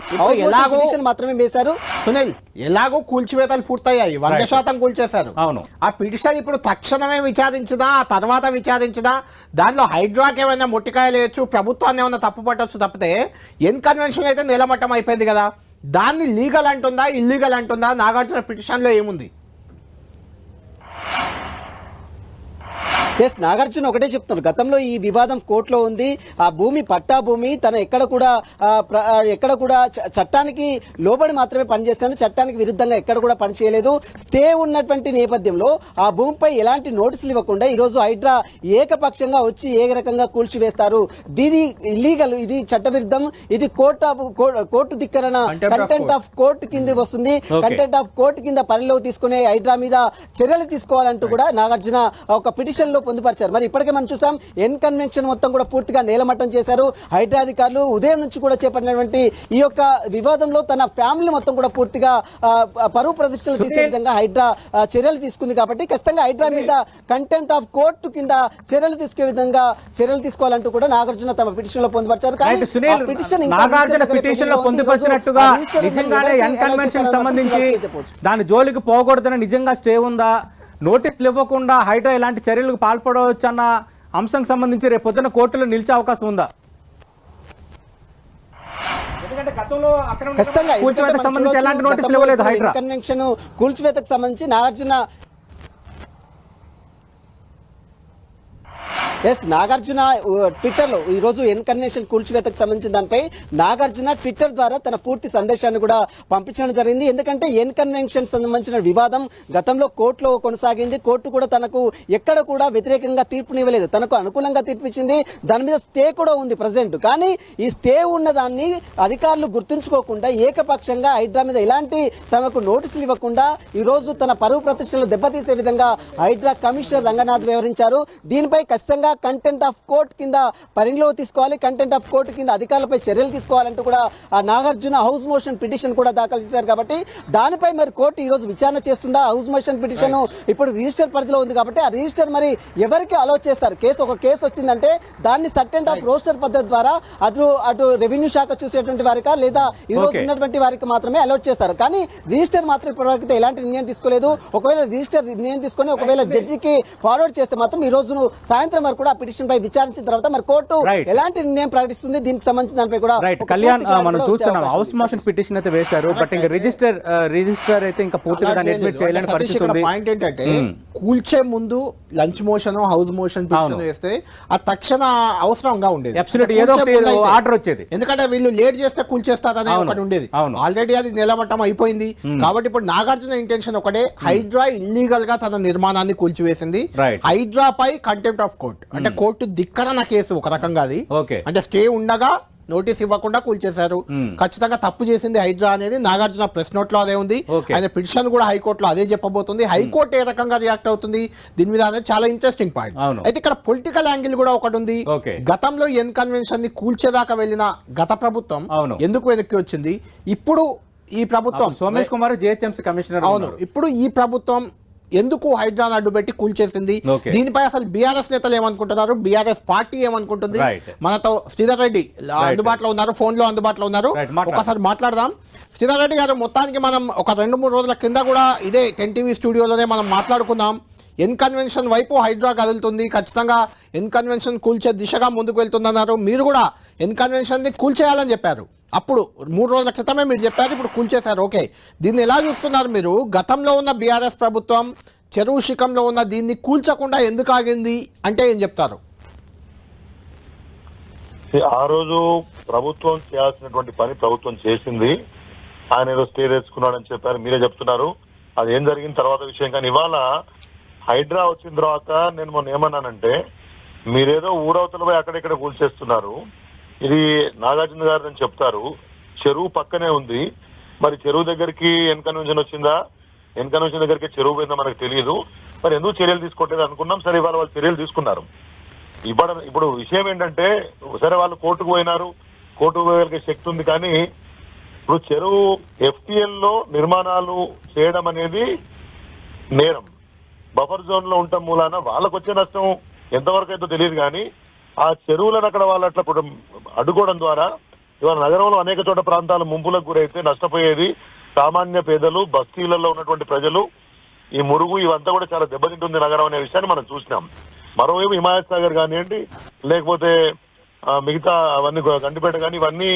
పిటిషన్ మాత్రమే వేశారు. సునీల్, ఎలాగో కూల్చివేతలు పూర్తయ్యాయి, 100% కూల్చేశారు. అవును. ఆ పిటిషన్ ఇప్పుడు తక్షణమే విచారించదా, ఆ తర్వాత విచారించదా? దానిలో హైడ్రాకి ఏమైనా మొట్టికాయలు వేయచ్చు, ప్రభుత్వాన్ని ఏమైనా తప్పు పట్టవచ్చు తప్పితే ఎన్ కన్వెన్షన్ అయితే నేలమట్టం అయిపోయింది కదా. దాన్ని లీగల్ అంటుందా, ఇల్లీగల్ అంటుందా? నాగార్జున పిటిషన్లో ఏముంది? ఎస్, నాగార్జున ఒకటే చెప్తారు. గతంలో ఈ వివాదం కోర్టులో ఉంది. ఆ భూమి పట్టా భూమి తన ఎక్కడ కూడా చట్టానికి లోబడి మాత్రమే పనిచేస్తాను, చట్టానికి విరుద్ధంగా ఎక్కడ కూడా పనిచేయలేదు. స్టే ఉన్నటువంటి నేపథ్యంలో ఆ భూమిపై ఎలాంటి నోటీసులు ఇవ్వకుండా ఈ రోజు హైడ్రా ఏకపక్షంగా వచ్చి ఏ రకంగా కూల్చివేస్తారు? ఇది ఇల్లీగల్, ఇది చట్టవిరుద్ధం, ఇది కోర్టు ధిక్కరణ, కంటెంట్ ఆఫ్ కోర్టు కింద వస్తుంది. కంటెంట్ ఆఫ్ కోర్టు కింద పరిలోకి తీసుకునే హైడ్రా మీద చర్యలు తీసుకోవాలంటూ కూడా నాగార్జున ఒక పిటిషన్ లో పొందుపరిచారు. మరి ఇప్పటికే మనం చూసాం ఎన్ కన్వెన్షన్ మొత్తం కూడా పూర్తిగా నేలమట్టం చేశారు. హైడ్రా అధికారులు ఉదయం నుంచి కూడా చేపట్టినటువంటి ఈ యొక్క వివాదంలో తన ఫ్యామిలీ మొత్తం కూడా పూర్తిగా పరువు ప్రతిష్టలు తీసే విధంగా హైడ్రా చర్యలు తీసుకుంది. కాబట్టి ఖచ్చితంగా హైడ్రా మీద కంటెంట్ ఆఫ్ కోర్టు కింద చర్యలు తీసుకునే విధంగా చర్యలు తీసుకోవాలంటూ కూడా నాగార్జున తమ పిటిషన్ లో పొందుపరిచారు. నాగార్జున పిటిషన్ లో పొందుపరిచినట్టుగా నిజంగానే ఎన్ కన్వెన్షన్ సంబంధించి దాని జోలికి పోకూడదని నిజంగా స్టే ఉందా? నోటీసులు ఇవ్వకుండా హైడ్రా ఇలాంటి చర్యలకు పాల్పడవచ్చు అన్న అంశం సంబంధించి రేపు పొద్దున కోర్టులో నిలిచే అవకాశం ఉందా? కూల్చివేతకు సంబంధించి ఎలాంటి నోటీసులు ఇవ్వలేదు హైడ్రా. కన్వెన్షన్ కూల్చివేతకు సంబంధించి నాగార్జున నాగార్జున ట్విట్టర్ లో ఈ రోజు ఎన్ కన్వెన్షన్ కూల్చివేతకు సంబంధించిన దానిపై నాగార్జున ట్విట్టర్ ద్వారా తన పూర్తి సందేశాన్ని కూడా పంపించడం జరిగింది. ఎందుకంటే ఎన్ కన్వెన్షన్ సంబంధించిన వివాదం గతంలో కోర్టులో కొనసాగింది. కోర్టు కూడా తనకు ఎక్కడ కూడా వ్యతిరేకంగా తీర్పునివ్వలేదు, తనకు అనుకూలంగా తీర్పిచ్చింది. దాని మీద స్టే కూడా ఉంది ప్రజెంట్. కానీ ఈ స్టే ఉన్న దాన్ని అధికారులు గుర్తుంచుకోకుండా ఏకపక్షంగా హైడ్రా మీద ఎలాంటి తనకు నోటీసులు ఇవ్వకుండా ఈ రోజు తన పరువు ప్రతిష్టలు దెబ్బతీసే విధంగా హైడ్రా కమిషనర్ రంగనాథ్ వ్యవహరించారు. దీనిపై ఖచ్చితంగా కంటెంట్ ఆఫ్ కోర్టు కింద పరిగణలో తీసుకోవాలి, కంటెంట్ ఆఫ్ కోర్టు కింద అధికారులపై చర్యలు తీసుకోవాలంటూ కూడా ఆ నాగార్జున హౌస్ మోషన్ పిటిషన్ కూడా దాఖలు చేశారు. కాబట్టి దానిపై మరి కోర్టు ఈ రోజు విచారణ చేస్తుందా? హౌస్ మోషన్ పిటిషన్ ఇప్పుడు రిజిస్టర్ పరిధిలో ఉంది కాబట్టి ఆ రిజిస్టర్ మరి ఎవరికి అలో చేస్తారు? ఒక కేసు వచ్చిందంటే దాన్ని సర్టెంట్ ఆఫ్ రోస్టర్ పద్ధతి ద్వారా అటు రెవెన్యూ శాఖ చూసేటువంటి వారికా లేదా ఈ రోజు ఉన్నటువంటి వారికి మాత్రమే అలౌట్ చేస్తారు. కానీ రిజిస్టర్ మాత్రం ఇప్పటివరకు ఎలాంటి నిర్ణయం తీసుకోలేదు. ఒకవేళ రిజిస్టర్ నిర్ణయం తీసుకుని ఒకవేళ జడ్జికి ఫార్వర్డ్ చేస్తే మాత్రం ఈ రోజు సాయంత్రం వరకు కూడా పిటిషన్ పై విచారించిన తర్వాత మరి కోర్టు ఎలాంటి నిర్ణయం ప్రకటిస్తుంది దీనికి సంబంధించిన దానిపై కూడా కళ్యాణ్ మనం చూస్తున్నాం. హౌస్ మోషన్ పిటిషన్ అయితే వేశారు, బట్ ఇంకా రిజిస్టర్ అయితే ఇంకా పూర్తిగా దాన్ని అడ్మిట్ చేయలేని పరిస్థితి ఉంది. పాయింట్ ఏంటంటే కూల్చే ముందు lunch motion house motion petition వేస్తే ఆ తక్షణ అవసరంగా ఉండేది, ఏదో ఆర్డర్ వచ్చేది. ఎందుకంటే వీళ్ళు లేట్ చేస్తే కూల్చేస్తారనే ఒకటి ఉండేది. ఆల్రెడీ అది నిలబట్టం అయిపోయింది. కాబట్టి ఇప్పుడు నాగార్జున ఇంటెన్షన్ ఒకటే, హైడ్రా ఇల్లీగల్ గా తన నిర్మాణాన్ని కూల్చివేసింది. హైడ్రా పై కంటెంప్ట్ ఆఫ్ కోర్ట్ అంటే కోర్టు ధిక్కరణ కేసు ఒక రకంగా అది. అంటే స్టే ఉండగా నోటీస్ ఇవ్వకుండా కూల్చేశారు. ఖచ్చితంగా తప్పు చేసింది హైడ్రా అనేది నాగార్జున ప్రెస్ నోట్ లో అదే ఉంది. ఆయన పిటిషన్ కూడా హైకోర్టులో అదే చెప్పబోతుంది. హైకోర్టు ఏ రకంగా రియాక్ట్ అవుతుంది దీని మీద అనేది చాలా ఇంట్రెస్టింగ్ పాయింట్. అయితే ఇక్కడ పొలిటికల్ యాంగిల్ కూడా ఒకటి ఉంది. గతంలో ఎన్ కన్వెన్షన్ ని కూల్చేదాకా వెళ్ళిన గత ప్రభుత్వం ఎందుకు వెనక్కి వచ్చింది? ఇప్పుడు ఈ ప్రభుత్వం సోమేష్ కుమార్ జిహెచ్ఎంసీ కమిషనర్, అవును, ఇప్పుడు ఈ ప్రభుత్వం ఎందుకు హైడ్రాన్ అడ్డు పెట్టి కూల్చేసింది? దీనిపై అసలు బీఆర్ఎస్ నేతలు ఏమనుకుంటున్నారు, బీఆర్ఎస్ పార్టీ ఏమనుకుంటుంది? మనతో శ్రీధర్ రెడ్డి అందుబాటులో ఉన్నారు, ఫోన్ లో అందుబాటులో ఉన్నారు. ఒకసారి మాట్లాడదాం. శ్రీధర్ రెడ్డి గారు, మొత్తానికి మనం ఒక 2-3 రోజుల కింద కూడా ఇదే 10 TV స్టూడియోలోనే మనం మాట్లాడుకున్నాం. ఎన్ కన్వెన్షన్ వైపు హైడ్రా కదులుతుంది, ఖచ్చితంగా ఎన్ కన్వెన్షన్ కూల్చే దిశగా ముందుకు వెళ్తుందన్నారు. మీరు కూడా ఎన్ కన్వెన్షన్ ని కూల్చేయాలని చెప్పారు. అప్పుడు 3 రోజుల క్రితమే మీరు చెప్పారు, ఇప్పుడు కూల్చేశారు. ఓకే, దీన్ని ఎలా చూస్తున్నారు మీరు? గతంలో ఉన్న బీఆర్ఎస్ ప్రభుత్వం చెరువు శిఖంలో ఉన్న దీన్ని కూల్చకుండా ఎందుకు ఆగింది అంటే ఏం చెప్తారు? ఆ రోజు ప్రభుత్వం చేయాల్సినటువంటి పని ప్రభుత్వం చేసింది. ఆయన ఏదో స్టే తెచ్చుకున్నాడని చెప్పారు, మీరే చెప్తున్నారు. అది ఏం జరిగిన తర్వాత విషయం. కానీ ఇవాళ హైడ్రా వచ్చిన తర్వాత నేను మొన్న ఏమన్నానంటే, మీరేదో ఊరవతల పోయి అక్కడెక్కడ కూల్చేస్తున్నారు. ఇది నాగార్జున గారు అని చెప్తారు, చెరువు పక్కనే ఉంది. మరి చెరువు దగ్గరికి ఎన్ కన్వెన్షన్ వచ్చిందా, ఎన్ కన్వెన్షన్ దగ్గరికి చెరువు పోయిందా మనకు తెలియదు. మరి ఎందుకు చర్యలు తీసుకోవట్లేదు అనుకున్నాం. సరే, ఇవాళ వాళ్ళు చర్యలు తీసుకున్నారు. ఇప్పుడు విషయం ఏంటంటే, సరే వాళ్ళు కోర్టుకు పోయినారు, కోర్టుకు పోయే శక్తి ఉంది. కానీ ఇప్పుడు చెరువు FTL లో నిర్మాణాలు చేయడం అనేది నేరం. బఫర్ జోన్ లో ఉండటం మూలాన వాళ్ళకు వచ్చే నష్టం ఎంతవరకు అయితే తెలియదు. కానీ ఆ చెరువులను అక్కడ వాళ్ళు అట్లా అడ్డుకోవడం ద్వారా ఇవాళ నగరంలో అనేక చోట ప్రాంతాలు ముంపులకు గురైతే నష్టపోయేది సామాన్య పేదలు, బస్తీలలో ఉన్నటువంటి ప్రజలు. ఈ మురుగు ఇవంతా కూడా చాలా దెబ్బతింటుంది నగరం అనే విషయాన్ని మనం చూసినాం. మరోవైపు హిమాయత్ సాగర్ కానివ్వండి, లేకపోతే మిగతా అవన్నీ గండిపేట కానీ, ఇవన్నీ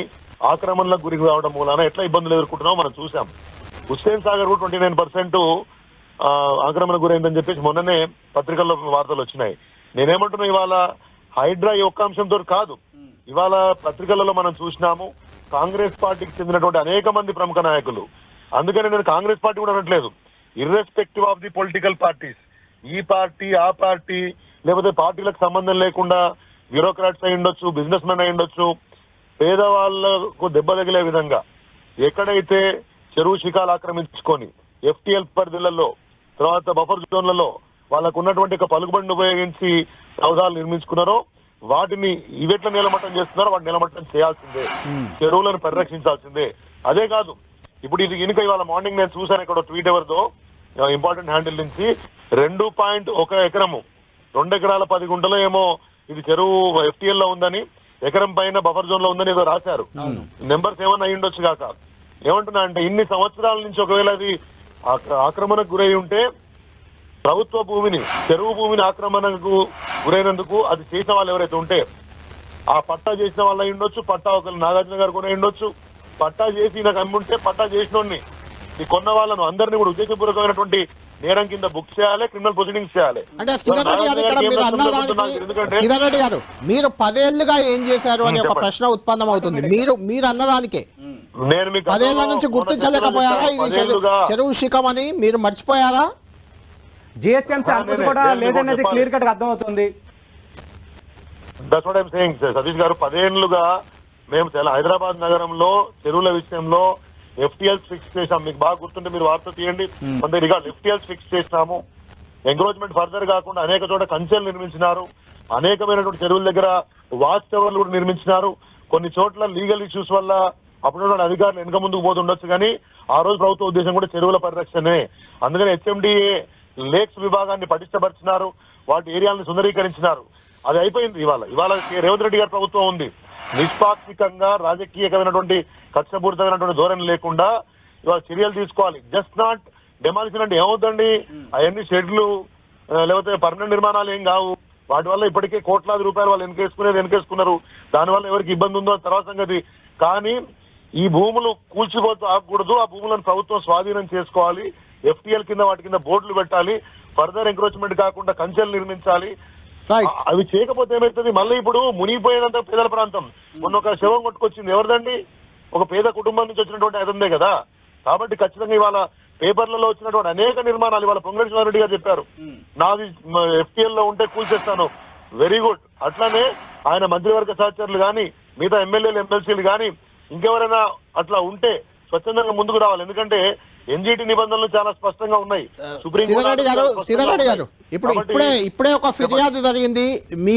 ఆక్రమణలకు గురి కావడం మూలాన ఎట్లా ఇబ్బందులు ఎదుర్కొంటున్నామో మనం చూసాం. హుస్సేన్ సాగర్ కూడా 29% ఆక్రమణ గురైందని చెప్పేసి మొన్ననే పత్రికల్లో వార్తలు వచ్చినాయి. నేనేమంటున్నా, ఇవాళ హైడ్రా ఈ ఒక్క అంశంతో కాదు, ఇవాళ పత్రికలలో మనం చూసినాము కాంగ్రెస్ పార్టీకి చెందినటువంటి అనేక మంది ప్రముఖ నాయకులు. అందుకని నేను కాంగ్రెస్ పార్టీ కూడా అనట్లేదు, irrespective of the political parties, ఈ పార్టీ ఆ పార్టీ లేకపోతే పార్టీలకు సంబంధం లేకుండా బ్యూరోక్రాట్స్ అయి ఉండొచ్చు, బిజినెస్ మెన్ అయి ఉండొచ్చు, పేదవాళ్లకు దెబ్బ తగిలే విధంగా ఎక్కడైతే చెరువు శిఖాలు ఆక్రమించుకొని FTL పరిధిలలో, తర్వాత బఫర్ జోన్లలో వాళ్ళకు ఉన్నటువంటి ఒక పలుకుబడిని ఉపయోగించి సౌధాలు నిర్మించుకున్నారో వాటిని ఇవెట్ల నిలమట్టం చేస్తున్నారో వాటిని నిలమట్టం చేయాల్సిందే, చెరువులను పరిరక్షించాల్సిందే. అదే కాదు, ఇప్పుడు ఇది ఇనుక ఇవాళ మార్నింగ్ నేను చూశాను ఇక్కడ ట్వీట్ ఎవరితో, ఇంపార్టెంట్ హ్యాండిల్ నుంచి 2.1 ఎకరము 2 ఎకరాల 10 గుంటలో ఏమో ఇది చెరువు FTL లో ఉందని, ఎకరం పైన బఫర్ జోన్ లో ఉందని ఏదో రాశారు. నెంబర్స్ ఏమన్నా అయి ఉండొచ్చు కాక. ఏమంటున్నా అంటే, ఇన్ని సంవత్సరాల నుంచి ఒకవేళ అది ఆక్రమణకు గురై ఉంటే ప్రభుత్వ భూమిని, చెరువు భూమిని ఆక్రమణకు గురైనందుకు అది చేసిన వాళ్ళు ఎవరైతే ఉంటే ఆ పట్టా చేసిన వాళ్ళు అయి ఉండొచ్చు, పట్టా ఒకరు నాగార్జున గారు కూడా ఉండొచ్చు, పట్టా చేసి నాకు అమ్మి ఉంటే పట్టా చేసినోడిని ఈ కొన్న వాళ్ళను అందరినీ కూడా ఉద్దేశపూర్వకమైన నేరం కింద బుక్ చేయాలి, క్రిమినల్ ప్రొసీడింగ్స్ చేయాలి. అంటే శ్రీధర్ రెడ్డి గారు, మీరు 10 ఏళ్లుగా ఏం చేశారు అనే ఒక ప్రశ్న ఉత్పన్నం అవుతుంది. మీరు అన్నదానికే నేను మీకు 10 ఏళ్ల నుంచి గుర్తించలేకపోయారా ఇది చెరువు శిఖం అని? మీరు మర్చిపోయారా? జిహెచ్ఎంసీ అనుమతి కూడా లేదనేది క్లియర్ కట్ అర్థమవుతుంది. That's what I am saying Satish గారు. 10 ఏళ్లుగా మేము హైదరాబాద్ నగరంలో చెరువుల విషయంలో FTLs ఫిక్స్ చేసాం. మీకు బాగా గుర్తుంటే మీరు వార్త తీయండి, మన రికార్డు FTLs ఫిక్స్ చేసినాము. ఎంక్రోచ్మెంట్ ఫర్దర్ కాకుండా అనేక చోట కంచెలు నిర్మించినారు, అనేకమైనటువంటి చెరువుల దగ్గర వాచ్ టవర్లు కూడా నిర్మించినారు. కొన్ని చోట్ల లీగల్ ఇష్యూస్ వల్ల అప్పుడు అధికారులు వెనక ముందుకు పోతుండొచ్చు, కానీ ఆ రోజు ప్రభుత్వ ఉద్దేశం కూడా చెరువుల పరిరక్షణే. అందుకని HMDA లేక్స్ విభాగాన్ని పటిష్టపరిచినారు, వాటి ఏరియాలను సుందరీకరించినారు. అది అయిపోయింది. ఇవాళ రేవంత్ రెడ్డి గారి ప్రభుత్వం ఉంది. నిష్పాక్షికంగా రాజకీయకమైనటువంటి కక్షపూరితమైనటువంటి ధోరణి లేకుండా ఇవాళ చర్యలు తీసుకోవాలి. జస్ట్ నాట్ డెమాలిషన్ అంటే ఏమవుతుందండి, అవన్నీ షెడ్లు లేకపోతే పర్మనెంట్ నిర్మాణాలు ఏం కావు. వాటి వల్ల ఇప్పటికే కోట్లాది రూపాయలు వాళ్ళు వెనకేసుకున్నారు. దానివల్ల ఎవరికి ఇబ్బంది ఉందో తర్వాత సంగతి. కానీ ఈ భూములు కూల్చిపోతూ ఆగకూడదు, ఆ భూములను ప్రభుత్వం స్వాధీనం చేసుకోవాలి, FTL కింద వాటి కింద బోర్డులు పెట్టాలి, ఫర్దర్ ఎంక్రోచ్మెంట్ కాకుండా కంచెలు నిర్మించాలి. అవి చేయకపోతే ఏమవుతుంది, మళ్ళీ ఇప్పుడు మునిగిపోయినంత పేదల ప్రాంతం. మొన్న ఒక శవం కొట్టుకొచ్చింది, ఎవరిదండి? ఒక పేద కుటుంబం నుంచి వచ్చినటువంటి అదందే కదా. కాబట్టి ఖచ్చితంగా ఇవాళ పేపర్లలో వచ్చినటువంటి అనేక నిర్మాణాలు ఇవాళ పొంగులేటి రెడ్డి గారు చెప్పారు, నాది FTL లో ఉంటే కూల్చేస్తాను. Very good. అట్లానే ఆయన మంత్రివర్గ సహచరులు కానీ మిగతా ఎమ్మెల్యేలు ఎమ్మెల్సీలు కానీ ఇంకెవరైనా అట్లా ఉంటే స్వచ్ఛందంగా ముందుకు రావాలి. ఎందుకంటే ఎన్జిటి నిబంధనలు చాలా స్పష్టంగా ఉన్నాయి. శ్రీధర్ గారు ఇప్పుడే ఒక ఫిర్యాదు జరిగింది. మీ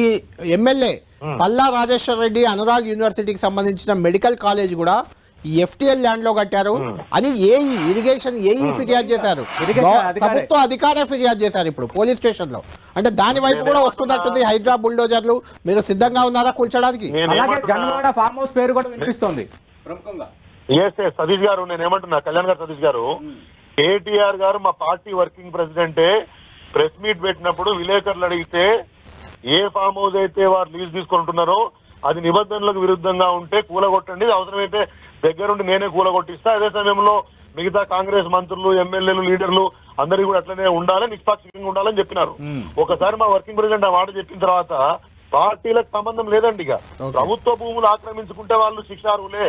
ఎమ్మెల్యే పల్లా రాజేశ్వర్ రెడ్డి అనురాగ్ యూనివర్సిటీకి సంబంధించిన మెడికల్ కాలేజ్ కూడా FTL ల్యాండ్ లో కట్టారు అని ఇరిగేషన్ ఫిర్యాదు చేశారు. ప్రభుత్వ అధికారే ఫిర్యాదు చేశారు ఇప్పుడు పోలీస్ స్టేషన్ లో. అంటే దాని వైపు కూడా వస్తున్నట్టుంది హైడ్రా బుల్డోజర్లు. మీరు సిద్ధంగా ఉన్నారా కూల్చడానికి? ఫార్మ్ హౌస్ పేరు కూడా వినిపిస్తోంది ప్రముఖంగా. సతీష్ గారు, నేను ఏమంటున్నా, కళ్యాణ్ గారు, సతీష్ గారు, కేటీఆర్ గారు మా పార్టీ వర్కింగ్ ప్రెసిడెంటే ప్రెస్ మీట్ పెట్టినప్పుడు విలేకరులు అడిగితే ఏ ఫామ్ హౌస్ అయితే వారు లీజ్ తీసుకుంటున్నారో అది నిబంధనలకు విరుద్ధంగా ఉంటే కూలగొట్టండి, అవసరమైతే దగ్గరుండి నేనే కూలగొట్టిస్తా. అదే సమయంలో మిగతా కాంగ్రెస్ మంత్రులు, ఎమ్మెల్యేలు, లీడర్లు అందరికీ కూడా అట్లనే ఉండాలి, నిష్పాక్షికంగా ఉండాలని చెప్పినారు. ఒకసారి మా వర్కింగ్ ప్రెసిడెంట్ ఆ మాట చెప్పిన తర్వాత పార్టీలకు సంబంధం లేదండి. ఇక ప్రభుత్వ భూములు ఆక్రమించుకుంటే వాళ్ళు శిక్షార్హులే.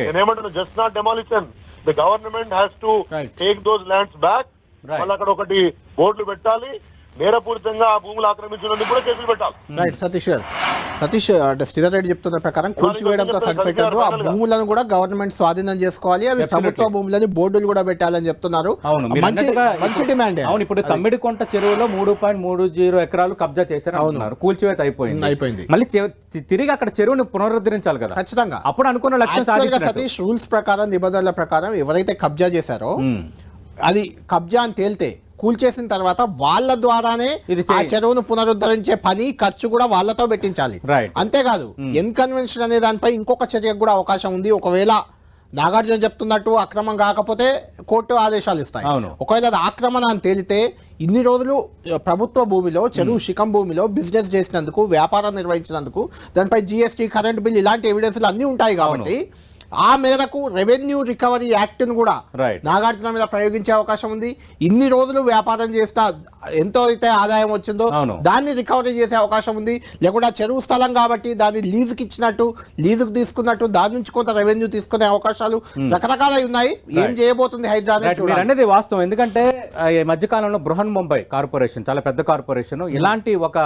నేనేమంటున్నా, just not demolition, the government has to take those lands back. మళ్ళీ అక్కడ ఒకటి బోర్డులు పెట్టాలి, నేరపూరితంగా ఆ భూములు ఆక్రమించినందుకు కూడా కేసులు పెట్టాలి. రైట్ సతీష్ అంటే శ్రీధర్ రెడ్డి చెప్తున్న ప్రకారం కూల్చివేయడంతో సరిపెట్టదు, ఆ భూములను కూడా గవర్నమెంట్ స్వాధీనం చేసుకోవాలి, అవి ప్రభుత్వ భూములని బోర్డులు కూడా పెట్టాలని చెప్తున్నారు. మంచి డిమాండ్. అవును, ఇప్పుడు తమ్మిడికొంట చెరువులో 3.30 ఎకరాలు కబ్జా చేశారు అంటున్నారు. కూల్చివేత అయిపోయింది. మళ్ళీ తిరిగి అక్కడ చెరువుని పునరుద్ధరించాలి కదా ఖచ్చితంగా. అప్పుడు అనుకున్న లక్ష్యం సతీష్ రూల్స్ ప్రకారం, నిబంధనల ప్రకారం ఎవరైతే కబ్జా చేశారో అది కబ్జా అని తేలితే కూల్చేసిన తర్వాత వాళ్ళ ద్వారానే ఆ చెరువును పునరుద్ధరించే పని, ఖర్చు కూడా వాళ్ళతో పెట్టించాలి. అంతేకాదు ఎన్కన్వెన్షన్ అనే దానిపై ఇంకొక చర్యకు కూడా అవకాశం ఉంది. ఒకవేళ నాగార్జున చెప్తున్నట్టు అక్రమం కాకపోతే కోర్టు ఆదేశాలు ఇస్తాయి. ఒకవేళ అది ఆక్రమణ అని తేలితే ఇన్ని రోజులు ప్రభుత్వ భూమిలో, చెరువు శిఖం భూమిలో బిజినెస్ చేసినందుకు, వ్యాపారం నిర్వహించినందుకు దానిపై GST, కరెంట్ బిల్ ఇలాంటి ఎవిడెన్స్లు అన్నీ ఉంటాయి. కాబట్టి ఆ మేరకు రెవెన్యూ రికవరీ యాక్ట్ ను కూడా నాగార్జున మీద ప్రయోగించే అవకాశం ఉంది. ఇన్ని రోజులు వ్యాపారం చేసిన ఎంతో అయితే ఆదాయం వచ్చిందో దాన్ని రికవరీ చేసే అవకాశం ఉంది. లేకుండా చెరువు స్థలం కాబట్టి దాన్ని లీజుకి ఇచ్చినట్టు, లీజుకు తీసుకున్నట్టు దాని నుంచి కొంత రెవెన్యూ తీసుకునే అవకాశాలు రకరకాల ఉన్నాయి. ఏం చేయబోతుంది హైడ్రా అనేది వాస్తవం. ఎందుకంటే ఈ మధ్యకాలంలో బృహన్ ముంబై కార్పొరేషన్, చాలా పెద్ద కార్పొరేషన్, ఇలాంటి ఒక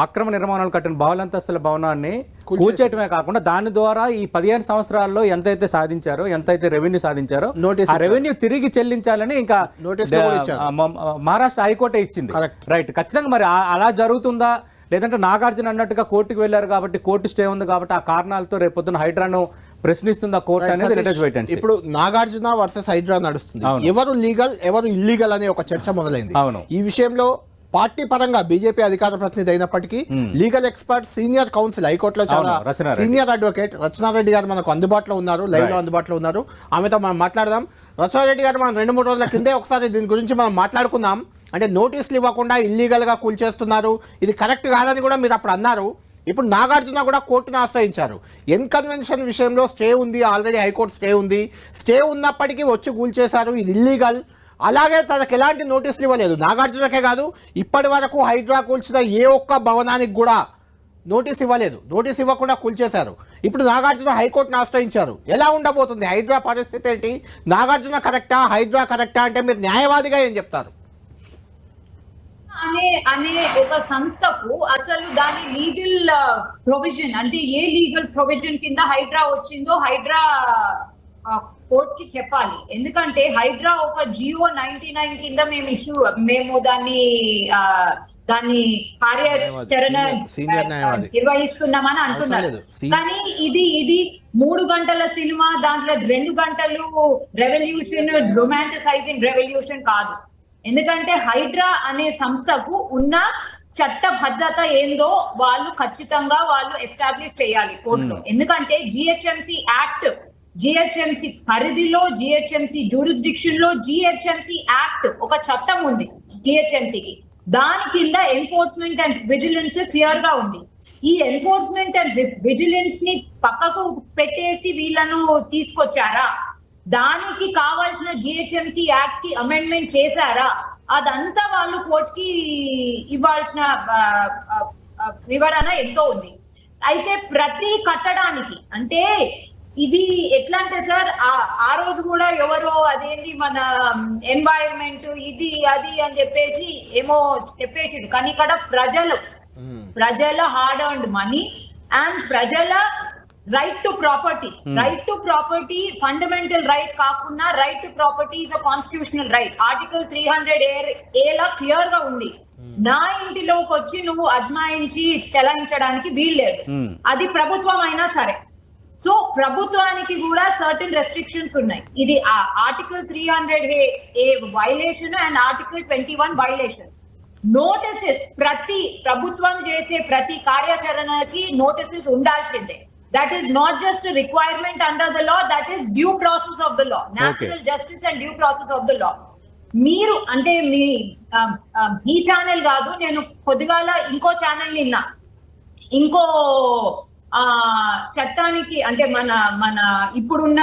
ఆక్రమ నిర్మాణాలు కట్టిన బహుళంతస్తుల భవనాన్ని కూల్చేయటమే కాకుండా దాని ద్వారా ఈ 15 సంవత్సరాల్లో ఎంతైతే సాధించారో, ఎంతైతే రెవెన్యూ సాధించారో ఆ రెవెన్యూ తిరిగి చెల్లించాలని ఇంకా మహారాష్ట్ర హైకోర్టే ఇచ్చింది. రైట్, ఖచ్చితంగా మరి అలా జరుగుతుందా, లేదంటే నాగార్జున అన్నట్టుగా కోర్టుకు వెళ్లారు కాబట్టి కోర్టు స్టే ఉంది కాబట్టి ఆ కారణాలతో రేపొద్దున హైడ్రాను ప్రశ్నిస్తుందా కోర్టు అనేది ఇప్పుడు నాగార్జున వర్సెస్ హైడ్రా నడుస్తుంది. ఎవరు లీగల్, ఎవరు ఇల్లీగల్ అనే ఒక చర్చ మొదలైంది. ఈ విషయంలో పార్టీ పరంగా బీజేపీ అధికార ప్రతినిధి అయినప్పటికీ లీగల్ ఎక్స్పర్ట్, సీనియర్ కౌన్సిల్, హైకోర్టులో చాలా సీనియర్ అడ్వకేట్ రచనారెడ్డి గారు మనకు అందుబాటులో ఉన్నారు, లైవ్ లో అందుబాటులో ఉన్నారు. ఆమెతో మనం మాట్లాడదాం. రచనారెడ్డి గారు, మనం 2-3 రోజుల కిందే ఒకసారి దీని గురించి మనం మాట్లాడుకుందాం. అంటే నోటీసులు ఇవ్వకుండా ఇల్లీగల్ గా కూల్చేస్తున్నారు, ఇది కరెక్ట్ కాదని కూడా మీరు అప్పుడు అన్నారు. ఇప్పుడు నాగార్జున కూడా కోర్టును ఆశ్రయించారు. ఎన్కన్వెన్షన్ విషయంలో స్టే ఉంది, ఆల్రెడీ హైకోర్టు స్టే ఉంది. స్టే ఉన్నప్పటికీ వచ్చి కూల్చేశారు, ఇది ఇల్లీగల్. అలాగే తనకు ఎలాంటి నోటీసులు ఇవ్వలేదు. నాగార్జునకే కాదు, ఇప్పటి వరకు హైడ్రా కూల్చిన ఏ ఒక్క భవనానికి కూడా నోటీస్ ఇవ్వలేదు. నోటీస్ ఇవ్వకుండా కూల్చేశారు. ఇప్పుడు నాగార్జున హైకోర్టును ఆశ్రయించారు. ఎలా ఉండబోతుంది హైడ్రా పరిస్థితి ఏంటి? నాగార్జున కరెక్టా, హైడ్రా కరెక్టా? అంటే మీరు న్యాయవాదిగా ఏం చెప్తారు? అనే ఒక సంస్థకు అసలు దాని లీగల్ ప్రొవిజన్ అంటే ఏ లీగల్ ప్రొవిజన్ కింద హైడ్రా వచ్చిందో హైడ్రా కోర్ట్ కి చెప్పాలి. ఎందుకంటే హైడ్రా ఒక జియో 99 కింద మేము దాన్ని కార్యాచరణ నిర్వహిస్తున్నామని అంటున్నారు. కానీ ఇది 3 గంటల సినిమా, దాంట్లో 2 గంటలు రెవల్యూషన్, రొమాంటిసైజింగ్ రెవల్యూషన్ కాదు. ఎందుకంటే హైడ్రా అనే సంస్థకు ఉన్న చట్టబద్ధత ఏందో వాళ్ళు ఖచ్చితంగా ఎస్టాబ్లిష్ చేయాలి కోర్టులో. ఎందుకంటే జిహెచ్ఎంసి యాక్ట్, జిహెచ్ఎంసి పరిధిలో, జిహెచ్ఎంసి జ్యూరిస్డిక్షన్ లో జిహెచ్ఎంసి యాక్ట్ ఒక చట్టం ఉంది జిహెచ్ఎంసికి. దాని కింద ఎన్ఫోర్స్మెంట్ అండ్ విజిలెన్స్ క్లియర్ గా ఉంది. ఈ ఎన్ఫోర్స్మెంట్ అండ్ విజిలెన్స్ ని పక్కకు పెట్టేసి వీళ్ళను తీసుకొచ్చారా? దానికి కావాల్సిన జిహెచ్ఎంసి యాక్ట్ కి అమెండ్మెంట్ చేశారా? అదంతా వాళ్ళు కోర్టుకి ఇవ్వాల్సిన వివరణ ఎంతో ఉంది. అయితే ప్రతి కట్టడానికి అంటే ఇది ఎట్లా అంటే సార్, ఆ రోజు కూడా ఎవరో అదేంటి మన ఎన్వైరన్మెంట్ ఇది అది అని చెప్పేసి ఏమో చెప్పేసి, కానీ ఇక్కడ ప్రజల హార్డ్ ఎర్న్డ్ మనీ అండ్ ప్రజల right to property fundamental right కాకుండా right to property is a constitutional right. Article 300A law clear గా ఉంది. నా ఇంటిలోకి వచ్చి నువ్వు అజమాయించి చెలాయించడానికి వీల్లేదు, అది ప్రభుత్వం అయినా సరే. సో ప్రభుత్వానికి కూడా సర్టన్ రెస్ట్రిక్షన్స్ ఉన్నాయి. ఇది article 300A violation and article 21 violation. Notices ప్రతి ప్రభుత్వం చేసే ప్రతి కార్యాచరణకి నోటీసెస్ ఉండాల్సిందే. That is not just a requirement under the law, that is due process of the law, natural justice and due process of the law. మీరు అంటే మీ channel కాదు, నేను పొద్దుగాల ఇంకో ఛానల్ నిన్నా, ఇంకో చట్టానికి అంటే మన ఇప్పుడున్న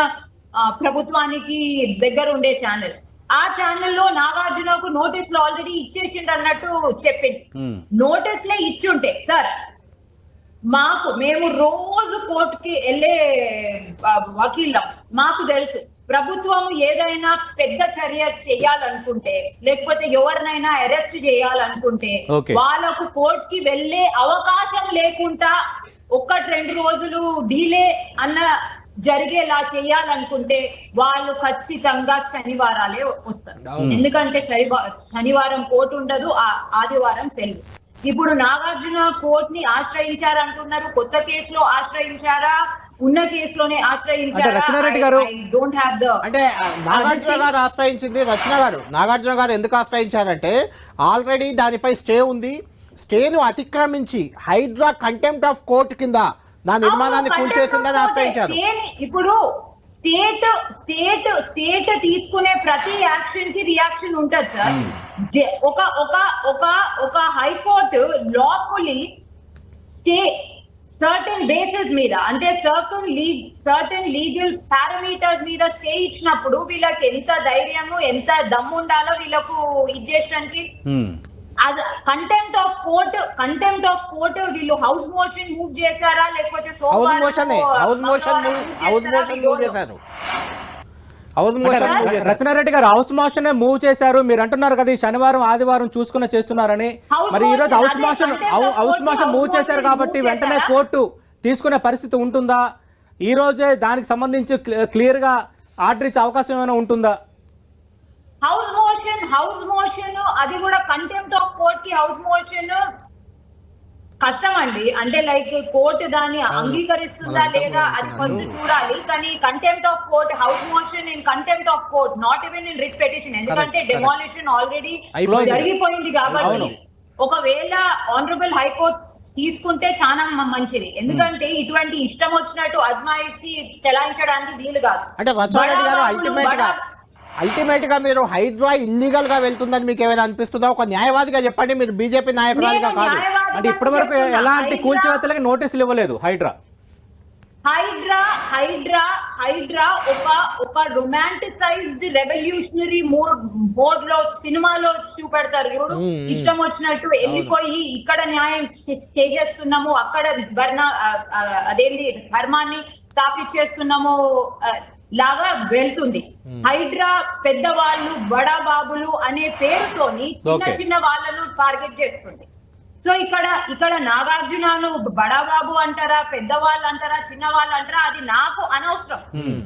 ప్రభుత్వానికి దగ్గర ఉండే ఛానల్, ఆ ఛానల్లో నాగార్జునకు నోటీసులు ఆల్రెడీ ఇచ్చేసిండు అన్నట్టు చెప్పింది. నోటీసులే ఇచ్చుంటే సార్ మేము రోజు కోర్టుకి వెళ్ళే వకీళ్ళం, మాకు తెలుసు ప్రభుత్వం ఏదైనా పెద్ద చర్య చేయాలనుకుంటే లేకపోతే ఎవరినైనా అరెస్ట్ చేయాలనుకుంటే వాళ్ళకు కోర్టుకి వెళ్ళే అవకాశం లేకుండా 1-2 రోజులు డిలే అన్న జరిగేలా చేయాలనుకుంటే వాళ్ళు ఖచ్చితంగా శనివారాలే వస్తారు. ఎందుకంటే శనివారం కోర్టు ఉండదు, ఆదివారం సెలవు. ఇప్పుడు నాగార్జున కోర్ట్ ని ఆశ్రయించారంటున్నారు, కొత్త కేసులో ఆశ్రయించారా, ఉన్న కేసులోనే ఆశ్రయించారా? అంటే నాగార్జున గారు ఆశ్రయించింది. నాగార్జున గారు ఎందుకు ఆశ్రయించారంటే ఆల్రెడీ దానిపై స్టే ఉంది. స్టేను అతిక్రమించి హైడ్రా కంటెంప్ట్ ఆఫ్ కోర్ట్ కింద నా నిర్మాణాన్ని కూల్చేసిందని ఆశ్రయించారు. ఇప్పుడు స్టేట్ తీసుకునే ప్రతి యాక్షన్ కి రియాక్షన్ ఉంటది సార్. ఒక high court lawfully stay certain basis మీద అంటే సర్టన్ లీగల్ పారామీటర్స్ మీద స్టే ఇచ్చినప్పుడు వీళ్ళకి ఎంత ధైర్యము ఎంత దమ్ము ఉండాలో వీళ్ళకు ఇచ్చేయడానికి. కంటెంప్ట్ ఆఫ్ కోర్ట్ వీళ్ళు హౌస్ మోషన్ మూవ్ చేశారా లేకపోతే రచనారెడ్డి గారు హౌస్ మోషన్ మూవ్ చేశారు మీరు అంటున్నారు కదా, శనివారం ఆదివారం చూసుకుని చేస్తున్నారని. మరి ఈ రోజు హౌస్ మోషన్ మూవ్ చేశారు కాబట్టి వెంటనే కోర్టు తీసుకునే పరిస్థితి ఉంటుందా? ఈ రోజే దానికి సంబంధించి క్లియర్ గా ఆర్డర్ ఇచ్చే అవకాశం ఏమైనా ఉంటుందా? హౌస్ మోషన్ అది కూడా కంటెంప్ట్ ఆఫ్ కోర్ట్ కి హౌస్ మోషన్ కష్టం అండి. అంటే లైక్ కోర్టు దాన్ని అంగీకరిస్తుందా లేదా అది ఫస్ట్ చూడాలి. కానీ contempt of court house motion in contempt of court, not even in writ petition, ఎందుకంటే డెమాలిషన్ ఆల్రెడీ జరిగిపోయింది కాబట్టి ఒకవేళ ఆనరబుల్ హైకోర్ట్ తీసుకుంటే చాలా మంచిది. ఎందుకంటే ఇటువంటి ఇష్టం వచ్చినట్టు అజమాయిషి చెలాయించడానికి వీలు కాదు. అంటే అల్టిమేట్ గా మీరు హైడ్రా ఇల్లీగల్ గా వెళ్తుందని మీకు ఏమైనా అనిపిస్తుందా? ఒక న్యాయవాదిగా చెప్పండి, మీరు బీజేపీ నాయకురాలుగా కాదు. అంటే ఇప్పటి వరకు ఎలాంటి కూల్చివేతలకి నోటీసులు ఇవ్వలేదు హైడ్రా ఒక రొమాంటిసైజ్డ్ రెవల్యూషనరీ మోడ్ లో సినిమాలో చూపెడతారు చూడు, ఇష్టం వచ్చినట్టు వెళ్ళిపోయి ఇక్కడ న్యాయం చేసేస్తున్నాము, అక్కడ ధర్మాన్ని స్థాపించేస్తున్నాము లాగా వెళ్తుంది. హైడ్రా పెద్దవాళ్ళు బడాబాబులు అనే పేరుతోని చిన్న వాళ్ళను టార్గెట్ చేస్తుంది. సో ఇక్కడ నాగార్జునను బడాబాబు అంటారా, పెద్దవాళ్ళు అంటారా, చిన్న వాళ్ళు అంటారా, అది నాకు అనవసరం.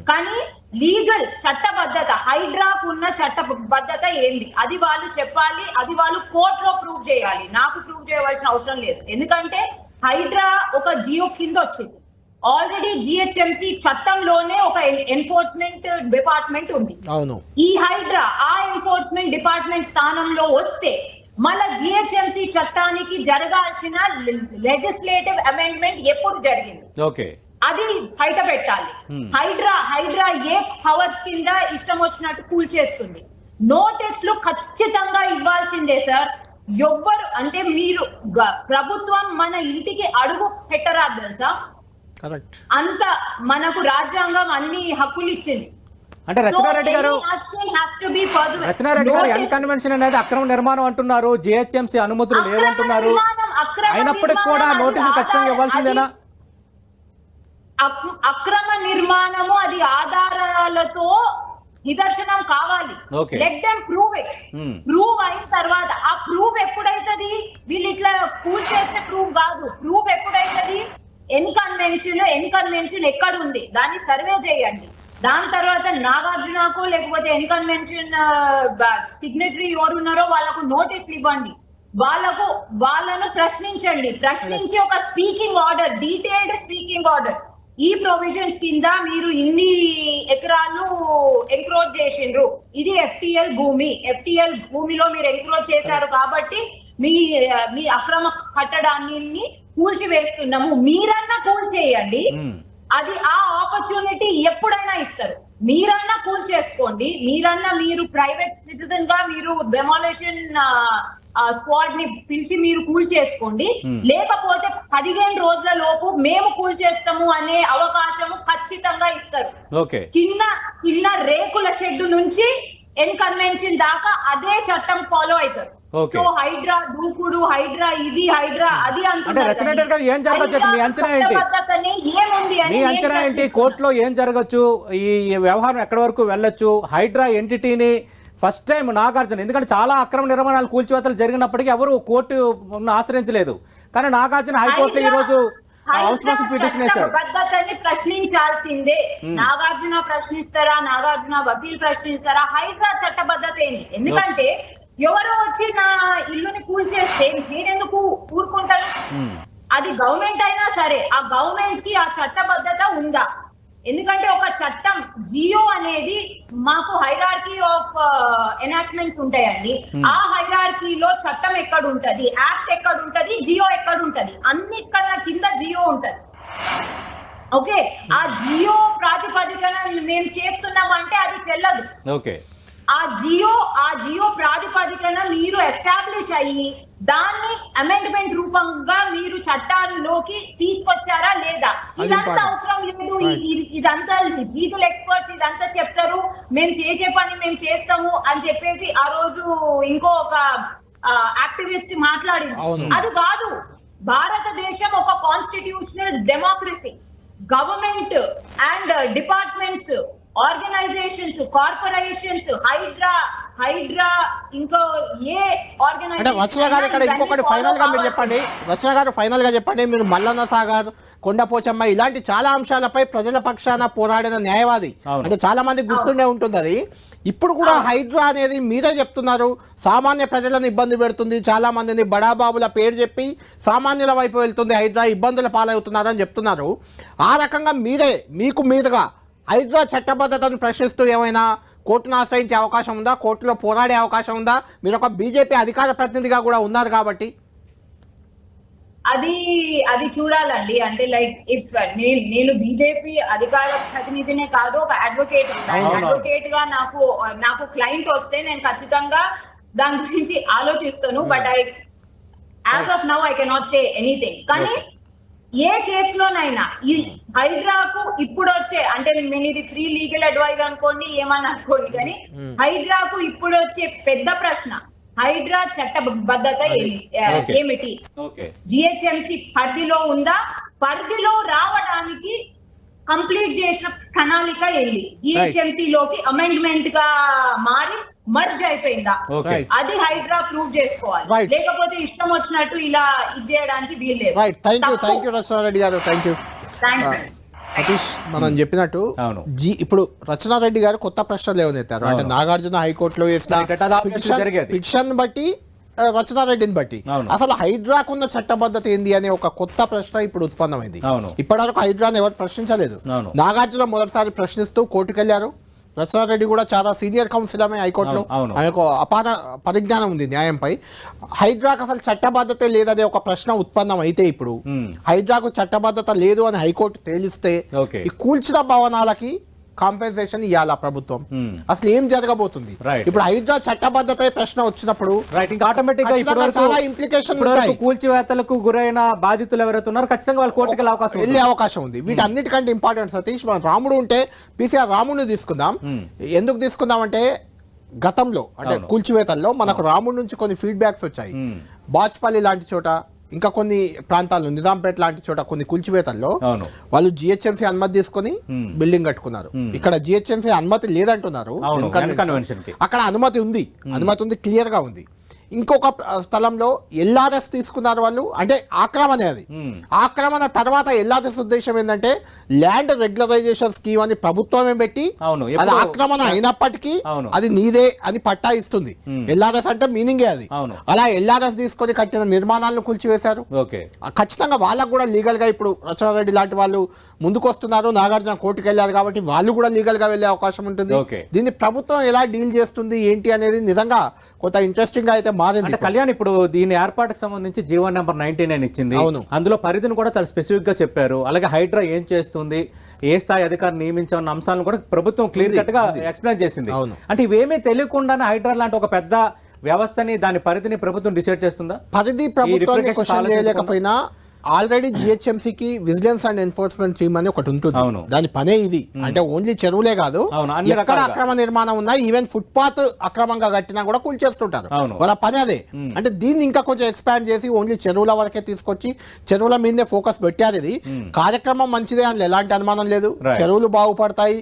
కానీ లీగల్ చట్టబద్ధత, హైడ్రాకు ఉన్న చట్టబద్ధత ఏంది అది వాళ్ళు చెప్పాలి, అది వాళ్ళు కోర్టులో ప్రూవ్ చేయాలి. నాకు ప్రూవ్ చేయవలసిన అవసరం లేదు, ఎందుకంటే హైడ్రా ఒక జియో కింద వచ్చింది. ఆల్రెడీ జిహెచ్ఎంసి చట్టంలోనే ఒక ఎన్ఫోర్స్మెంట్ డిపార్ట్మెంట్ ఉంది. ఈ హైడ్రా ఆ ఎన్ఫోర్స్మెంట్ డిపార్ట్మెంట్ స్థానంలో వస్తే మళ్ళా జిహెచ్ఎంసి చట్టానికి జరగాల్సిన లెజిస్లేటివ్ అమెండ్మెంట్ ఎప్పుడు జరిగింది అది బయట పెట్టాలి. హైడ్రా ఏ పవర్స్ కింద ఇష్టం వచ్చినట్టు కూల్ చేస్తుంది. నోటీసులు ఖచ్చితంగా ఇవ్వాల్సిందే సార్. ఎవ్వరు అంటే మీరు ప్రభుత్వం మన ఇంటికి అడుగు పెట్టరాదు తెలుసా, అంత మనకు రాజ్యాంగం అన్ని హక్కులు ఇచ్చింది. అంటే రచనారెడ్డి గారు అన్కన్వెన్షన్ అనేది అక్రమ నిర్మాణం అంటున్నారు, జిహెచ్ఎంసీ అనుమతులు లేవంటున్నారు. అయినప్పటికీ కూడా నోటీసులు ఖచ్చితంగా ఇవ్వాల్సిందేనా? అక్రమ నిర్మాణము అది ఆధారాలతో నిదర్శనం కావాలి. Let them prove it. Prove అయిన తర్వాత ఆ ప్రూవ్ ఎప్పుడైతుంది, వీళ్ళు ఇట్లా కూల్ చేస్తే ప్రూవ్ కాదు. ప్రూవ్ ఎప్పుడైతుంది, ఎన్కన్వెన్షన్ ఎక్కడ ఉంది దాన్ని సర్వే చేయండి. దాని తర్వాత నాగార్జునకు లేకపోతే ఎన్కన్వెన్షన్ సిగ్నేటరీ ఎవరు ఉన్నారో వాళ్ళకు నోటీసులు ఇవ్వండి, వాళ్ళను ప్రశ్నించి ఒక speaking order, detailed speaking order, ఈ ప్రొవిజన్స్ కింద మీరు ఇన్ని ఎకరాలు ఎంక్రోచ్ చేసిండ్రు, ఇది ఎఫ్టిఎల్ భూమిలో మీరు ఎంక్రోచ్ చేశారు కాబట్టి మీ అక్రమ కట్టడాన్ని కూల్చివేస్తున్నాము, మీరన్నా కూల్చేయండి. అది ఆ ఆపర్చునిటీ ఎప్పుడైనా ఇస్తారు. మీరన్నా కూల్ చేసుకోండి, మీరు ప్రైవేట్ సిటిజన్ గా మీరు డెమాలిషన్ స్క్వాడ్ ని పిలిచి మీరు కూల్ చేసుకోండి, లేకపోతే 15 రోజుల లోపు మేము కూల్ చేస్తాము అనే అవకాశము ఖచ్చితంగా ఇస్తారు. చిన్న రేకుల షెడ్ నుంచి ఎన్కన్వెన్షన్ దాకా అదే చట్టం ఫాలో అవుతారు. సో హైడ్రా దూకుడు, హైడ్రా ఇది, హైడ్రా అది అంటున్నారు. ఏం జరగచ్చు మీ అంచనా ఏంటి? కోర్టులో ఏం జరగచ్చు? ఈ వ్యవహారం ఎక్కడి వరకు వెళ్ళొచ్చు? హైడ్రా ఎంటిటీని ఫస్ట్ టైం నాగార్జున, ఎందుకంటే చాలా అక్రమ నిర్మాణాలు కూల్చివేతలు జరిగినప్పటికీ ఎవరు కోర్టు ఆశ్రయించలేదు, కానీ నాగార్జున హైకోర్టులో ఈ రోజు పద్ధతిని ప్రశ్నించాల్సిందే. నాగార్జున ప్రశ్నిస్తారా, నాగార్జున వకీల్ ప్రశ్నిస్తారా? హైడ్రా చట్టబద్ధత ఏంటి? ఎందుకంటే ఎవరో వచ్చి నా ఇల్లుని కూల్చేస్తే నేనెందుకు ఊరుకుంటాను? అది గవర్నమెంట్ అయినా సరే ఆ గవర్నమెంట్ కి ఆ చట్టబద్ధత ఉందా? ఎందుకంటే ఒక చట్టం జియో అనేది మాకు హైరార్కీ ఆఫ్ ఎనాక్ట్మెంట్స్ ఉంటాయండి. ఆ హైరార్కీలో చట్టం ఎక్కడ ఉంటది, యాక్ట్ ఎక్కడ ఉంటది, జియో ఎక్కడ ఉంటది? అన్నిటికన్నా కింద జియో ఉంటది. ఓకే, ఆ జియో ప్రాతిపదికన మేము చేస్తున్నామంటే అది చెల్లదు. ఓకే, ఆ జియో ప్రాతిపదికన మీరు ఎస్టాబ్లిష్ అయ్యి దాన్ని అమెండ్మెంట్ రూపంగా మీరు చట్టాల్లోకి తీసుకొచ్చారా లేదా? ఇదంతా అవసరం లేదు. ఇదంతా లీగల్ ఎక్స్పర్ట్స్ ఇదంతా చెప్తారు, మేము చేసే పని మేము చేస్తాము అని చెప్పేసి ఆ రోజు ఇంకో ఒక యాక్టివిస్ట్ మాట్లాడింది. అది కాదు. భారతదేశం ఒక constitutional democracy. Government and departments, organizations, corporations, Hydraa ఇంకో ఏ అంటే రచన గారు ఇక్కడ ఇంకొకటి ఫైనల్ గా మీరు చెప్పండి. రచన గారు ఫైనల్ గా చెప్పండి, మీరు మల్లన్న సాగర్, కొండపోచమ్మ ఇలాంటి చాలా అంశాలపై ప్రజల పక్షాన పోరాడిన న్యాయవాది. అంటే చాలా మంది గుర్తుండే ఉంటుంది అది. ఇప్పుడు కూడా హైడ్రా అనేది మీరే చెప్తున్నారు సామాన్య ప్రజలను ఇబ్బంది పెడుతుంది, చాలా మందిని బడాబాబుల పేరు చెప్పి సామాన్యుల వైపు వెళ్తుంది, హైడ్రా ఇబ్బందుల పాలవుతున్నారని చెప్తున్నారు. ఆ రకంగా మీకు మీరుగా హైడ్రా చట్టబద్ధతను ప్రశ్నిస్తూ ఏమైనా కోర్టును ఆశ్రయించే అవకాశం ఉందా? కోర్టులో పోరాడే అవకాశం ఉందా? మీరు ఒక బీజేపీ అధికార ప్రతినిధిగా కూడా ఉన్నారు కాబట్టి అది చూడాలండి. అంటే లైక్ ఇఫ్ నేను బీజేపీ అధికార ప్రతినిధినే కాదు, ఒక అడ్వకేట్ గా నాకు క్లయింట్ వస్తే నేను ఖచ్చితంగా దాని గురించి ఆలోచిస్తాను. But as of now I cannot say anything. కానీ ఏ కేసులోనైనా ఈ హైడ్రాకు ఇప్పుడు వచ్చే, అంటే నేను ఇది ఫ్రీ లీగల్ అడ్వైజ్ అనుకోండి, ఏమని అనుకోండి, కానీ హైడ్రాకు ఇప్పుడు వచ్చే పెద్ద ప్రశ్న హైడ్రా చట్టబద్ధత ఏమిటి? జిహెచ్ఎంసి పరిధిలో ఉందా? పరిధిలో రావడానికి కంప్లీట్ చేసిన ప్రణాళిక ఏంటి? జిహెచ్ఎంసి లోకి అమెండ్మెంట్ గా మారి మర్జ్ అయిపోయిందా? అది హైడ్రా ప్రూవ్ చేసుకోవాలి. లేకపోతే ఇష్టం వచ్చినట్టు ఇలా ఇది చేయడానికి వీల్లేదు. థ్యాంక్ యూ రచనారెడ్డి గారు. Thank you Satish. మనం చెప్పినట్టు ఇప్పుడు రచనారెడ్డి గారు కొత్త ప్రశ్నలు లేవనెత్తారు. అంటే నాగార్జున హైకోర్టులో వేసిన పిటిషన్ బట్టి, రచనారెడ్డిని బట్టి అసలు హైడ్రాకున్న చట్టబద్ధత ఏంది అనే ఒక కొత్త ప్రశ్న ఇప్పుడు ఉత్పన్నమైంది. ఇప్పటివరకు హైడ్రాను ఎవరు ప్రశ్నించలేదు. నాగార్జున మొదటిసారి ప్రశ్నిస్తూ కోర్టుకెళ్లారు. రచనారెడ్డి కూడా చాలా సీనియర్ కౌన్సిల్ ఆమె హైకోర్టులో, ఆమెకు అపార పరిజ్ఞానం ఉంది న్యాయంపై. హైడ్రాకు అసలు చట్టబద్ధత లేదనే ఒక ప్రశ్న ఉత్పన్నం అయితే ఇప్పుడు హైడ్రాకు చట్టబద్ధత లేదు అని హైకోర్టు తేలిస్తే ఈ కూల్చిన భవనాలకి కాంపెన్సేషన్ ఇవ్వాలా ప్రభుత్వం? అసలు ఏం జరగబోతుంది? ఇప్పుడు హైడ్రా చట్టబద్ధత ప్రశ్న వచ్చినప్పుడు చాలా ఇంప్లికేషన్ కూల్చివేతలకు గురైన బాధితులు ఎవరైతే ఉన్నారో ఖచ్చితంగా వాళ్ళు కోర్టుకి వెళ్ళే అవకాశం ఉంది. వీటన్నిటికంటే ఇంపార్టెంట్ సతీష్, మన రాముడు ఉంటే పిసిఆర్ రాముడిని తీసుకుందాం. ఎందుకు తీసుకుందాం అంటే గతంలో అంటే కూల్చివేతల్లో మనకు రాముడి నుంచి కొన్ని ఫీడ్బ్యాక్స్ వచ్చాయి. బాచ్పల్లి లాంటి చోట, ఇంకా కొన్ని ప్రాంతాల్లో నిజాంపేట లాంటి చోట కొన్ని కూల్చివేతల్లో వాళ్ళు జిహెచ్ఎంసీ అనుమతి తీసుకొని బిల్డింగ్ కట్టుకున్నారు. ఇక్కడ జిహెచ్ఎంసీ అనుమతి లేదంటున్నారు. అక్కడ అనుమతి ఉంది, క్లియర్ గా ఉంది. ఇంకొక స్థలంలో ఎల్ఆర్ఎస్ తీసుకున్నారు వాళ్ళు, అంటే ఆక్రమణ అది. ఆక్రమణ తర్వాత ఎల్ఆర్ఎస్ ఉద్దేశం ఏంటంటే ల్యాండ్ రెగ్యులరైజేషన్ స్కీమ్ అని ప్రభుత్వమే పెట్టి అది ఆక్రమణ అయినప్పటికీ అది నీదే అని పట్టా ఇస్తుంది. ఎల్ఆర్ఎస్ అంటే మీనింగే అది. అలా ఎల్ఆర్ఎస్ తీసుకొని కట్టిన నిర్మాణాలను కూల్చివేశారు. ఖచ్చితంగా వాళ్ళకు కూడా లీగల్ గా ఇప్పుడు రచనారెడ్డి లాంటి వాళ్ళు ముందుకు వస్తున్నారు. నాగార్జున కోర్టుకు వెళ్ళారు కాబట్టి వాళ్ళు కూడా లీగల్ గా వెళ్లే అవకాశం ఉంటుంది. దీన్ని ప్రభుత్వం ఎలా డీల్ చేస్తుంది ఏంటి అనేది నిజంగా కొంత ఇంట్రెస్టింగ్ గా అయితే మారింది. కళ్యాణ్, ఇప్పుడు దీని ఏర్పాటుకు సంబంధించి జీవో నెంబర్ 99 ఇచ్చింది. అందులో పరిధిని కూడా చాలా స్పెసిఫిక్ గా చెప్పారు. అలాగే హైడ్రా ఏం చేస్తుంది, ఏ స్థాయి అధికారులు నియమించాలన్న అంశాలను కూడా ప్రభుత్వం క్లియర్ కట్ గా ఎక్స్ప్లెయిన్ చేసింది. అంటే ఇవేమీ తెలియకుండానే హైడ్రా లాంటి ఒక పెద్ద వ్యవస్థని, దాని పరిధిని ప్రభుత్వం డిసైడ్ చేస్తుందా? పరిధి ప్రభుత్వాన్ని క్వశ్చన్ చేయలేకపోయినా ఆల్రెడీ జిహెచ్ఎంసీకి విజిలెన్స్ అండ్ ఎన్ఫోర్స్మెంట్ టీమ్ అని ఒకటి ఉంటుంది. దాని పనే ఇది. అంటే ఓన్లీ చెరువులే కాదు, ఎక్కడ అక్రమ నిర్మాణం ఉన్నా, ఈవెన్ ఫుట్పాత్ అక్రమంగా కట్టినా కూడా కూల్చేస్తుంటారు. వాళ్ళ పని అదే. అంటే దీన్ని ఇంకా కొంచెం ఎక్స్పాండ్ చేసి ఓన్లీ చెరువుల వరకే తీసుకొచ్చి చెరువుల మీదే ఫోకస్ పెట్టారు. ఇది కార్యక్రమం మంచిదే అని ఎలాంటి అనుమానం లేదు. చెరువులు బాగుపడతాయి,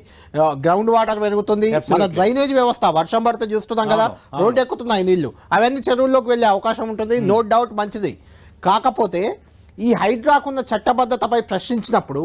గ్రౌండ్ వాటర్ పెరుగుతుంది, మన డ్రైనేజ్ వ్యవస్థ వర్షం పడితే చూస్తున్నాం కదా, రోడ్డు ఎక్కుతున్నాయి నీళ్లు, అవన్నీ చెరువుల్లోకి వెళ్ళే అవకాశం ఉంటుంది. నో డౌట్ మంచిది. కాకపోతే ఈ హైడ్రాకున్న చట్టబద్ధతపై ప్రశ్నించినప్పుడు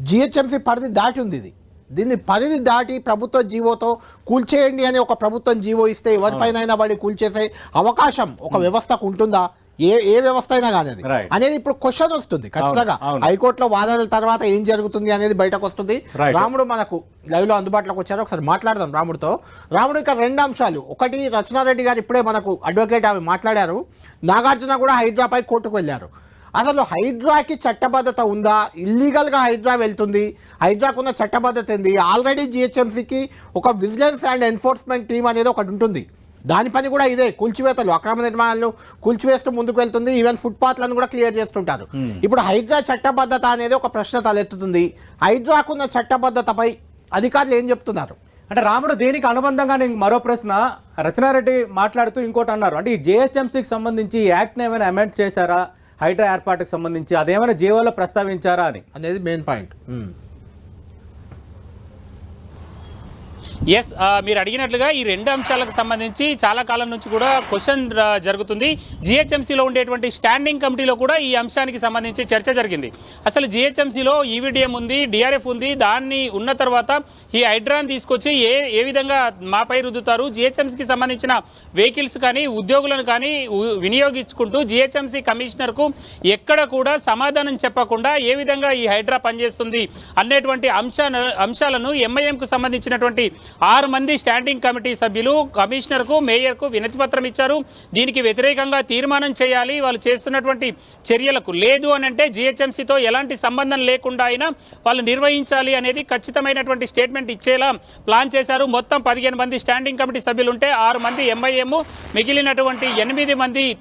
జిహెచ్ఎంసీ పరిధి దాటి ఉంది. దీన్ని పరిధి దాటి ప్రభుత్వ జీవోతో కూల్చేయండి అని ఒక ప్రభుత్వం జీవో ఇస్తే ఎవరిపైనైనా వాడి కూల్చేసే అవకాశం ఒక వ్యవస్థకు ఉంటుందా? ఏ వ్యవస్థ అయినా కానీ అది అనేది ఇప్పుడు క్వశ్చన్ వస్తుంది ఖచ్చితంగా. హైకోర్టులో వాదనల తర్వాత ఏం జరుగుతుంది అనేది బయటకు వస్తుంది. రాముడు మనకు లైవ్ లో అందుబాటులోకి వచ్చారు, ఒకసారి మాట్లాడదాం రాముడితో. రాముడు, ఇక్కడ 2 అంశాలు. ఒకటి, రచనారెడ్డి గారు ఇప్పుడే మనకు అడ్వకేట్ ఆమె మాట్లాడారు. నాగార్జున కూడా హైడ్రాపై కోర్టుకు వెళ్ళారు. అసలు హైడ్రాకి చట్టబద్ధత ఉందా? ఇల్లీగల్ గా హైడ్రా వెళ్తుంది, హైడ్రాకు ఉన్న చట్టబద్ధత ఏంది? ఆల్రెడీ జిహెచ్ఎంసీకి ఒక విజిలెన్స్ అండ్ ఎన్ఫోర్స్మెంట్ టీమ్ అనేది ఒకటి ఉంటుంది. దాని పని కూడా ఇదే, కూల్చివేతలు, అక్రమ నిర్మాణాలను కూల్చివేస్తూ ముందుకు వెళ్తుంది. ఈవెన్ ఫుట్పాత్లను కూడా క్లియర్ చేస్తుంటారు. ఇప్పుడు హైడ్రా చట్టబద్ధత అనేది ఒక ప్రశ్న తలెత్తుతుంది. హైడ్రాకున్న చట్టబద్ధతపై అధికారులు ఏం చెప్తున్నారు? అంటే రాముడు, దీనికి అనుబంధంగా నేను మరో ప్రశ్న, రచనారెడ్డి మాట్లాడుతూ ఇంకోటి అన్నారు. అంటే ఈ జిహెచ్ఎంసీకి సంబంధించి యాక్ట్ని ఏమైనా అమెండ్ చేశారా, హైడ్రా ఏర్పాటుకు సంబంధించి అదేమైనా జీవోలో ప్రస్తావించారా అని అనేది మెయిన్ పాయింట్. ఎస్, మీరు అడిగినట్లుగా ఈ 2 అంశాలకు సంబంధించి చాలా కాలం నుంచి కూడా క్వశ్చన్ జరుగుతుంది. జిహెచ్ఎంసీలో ఉండేటువంటి స్టాండింగ్ కమిటీలో కూడా ఈ అంశానికి సంబంధించి చర్చ జరిగింది. అసలు జిహెచ్ఎంసీలో ఈవీడిఎం ఉంది, డిఆర్ఎఫ్ ఉంది, దాన్ని ఉన్న తర్వాత ఈ హైడ్రాని తీసుకొచ్చి ఏ విధంగా మాపై రుద్దుతారు, జిహెచ్ఎంసీకి సంబంధించిన వెహికల్స్ కానీ ఉద్యోగులను కానీ వినియోగించుకుంటూ జిహెచ్ఎంసీ కమిషనర్కు ఎక్కడ కూడా సమాధానం చెప్పకుండా ఏ విధంగా ఈ హైడ్రా పనిచేస్తుంది అనేటువంటి అంశాలను ఎంఐఎంకు సంబంధించినటువంటి 6 మంది స్టాండింగ్ కమిటీ సభ్యులు కమిషనర్కు, మేయర్కు వినతి పత్రం ఇచ్చారు. దీనికి వ్యతిరేకంగా తీర్మానం చేయాలి, వాళ్ళు చేస్తున్నటువంటి చర్యలకు. లేదు అని అంటే జిహెచ్ఎంసీతో ఎలాంటి సంబంధం లేకుండా అయినా వాళ్ళు నిర్వహించాలి అనేది ఖచ్చితమైనటువంటి స్టేట్మెంట్ ఇచ్చేలా ప్లాన్ చేశారు. మొత్తం 15 మంది స్టాండింగ్ కమిటీ సభ్యులు ఉంటే 6 మంది ఎంఐఎం, మిగిలినటువంటి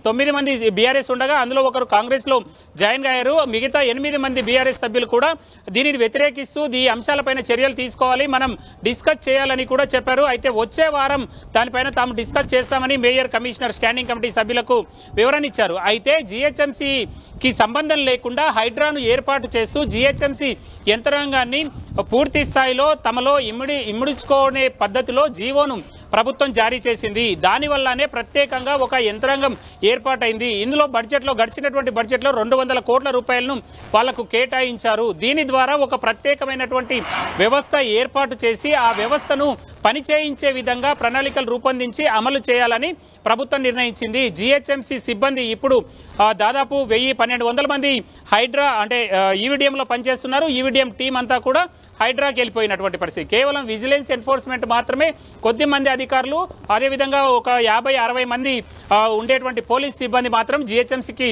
9 మంది బీఆర్ఎస్ ఉండగా అందులో ఒకరు కాంగ్రెస్లో జాయిన్ అయ్యారు. మిగతా 8 మంది బీఆర్ఎస్ సభ్యులు కూడా దీనిని వ్యతిరేకిస్తూ ఈ అంశాలపైన చర్యలు తీసుకోవాలి, మనం డిస్కస్ చేయాలని కూడా చెప్పారు. అయితే వచ్చే వారం దానిపైన తాము డిస్కస్ చేస్తామని మేయర్, కమిషనర్, స్టాండింగ్ కమిటీ సభ్యులకు వివరణ ఇచ్చారు. అయితే జిహెచ్ఎంసీకి సంబంధం లేకుండా హైడ్రాను ఏర్పాటు చేస్తూ జిహెచ్ఎంసీ యంత్రాంగాన్ని పూర్తి స్థాయిలో తమలో ఇముడించుకునే పద్ధతిలో జీవోను ప్రభుత్వం జారీ చేసింది. దానివల్లనే ప్రత్యేకంగా ఒక యంత్రాంగం ఏర్పాటైంది. ఇందులో గడిచినటువంటి బడ్జెట్లో 200 కోట్ల రూపాయలను వాళ్లకు కేటాయించారు. దీని ద్వారా ఒక ప్రత్యేకమైనటువంటి వ్యవస్థ ఏర్పాటు చేసి ఆ వ్యవస్థను పనిచేయించే విధంగా ప్రణాళికలు రూపొందించి అమలు చేయాలని ప్రభుత్వం నిర్ణయించింది. జిహెచ్ఎంసీ సిబ్బంది ఇప్పుడు దాదాపు 1000-1200 మంది హైడ్రా అంటే ఈవీడిఎంలో పనిచేస్తున్నారు. ఈవీడిఎం టీం అంతా కూడా హైడ్రాకి వెళ్ళిపోయినటువంటి పరిస్థితి. కేవలం విజిలెన్స్ ఎన్ఫోర్స్మెంట్ మాత్రమే కొద్ది మంది అధికారులు, అదేవిధంగా ఒక 50-60 మంది ఉండేటువంటి పోలీస్ సిబ్బంది మాత్రం జిహెచ్ఎంసీకి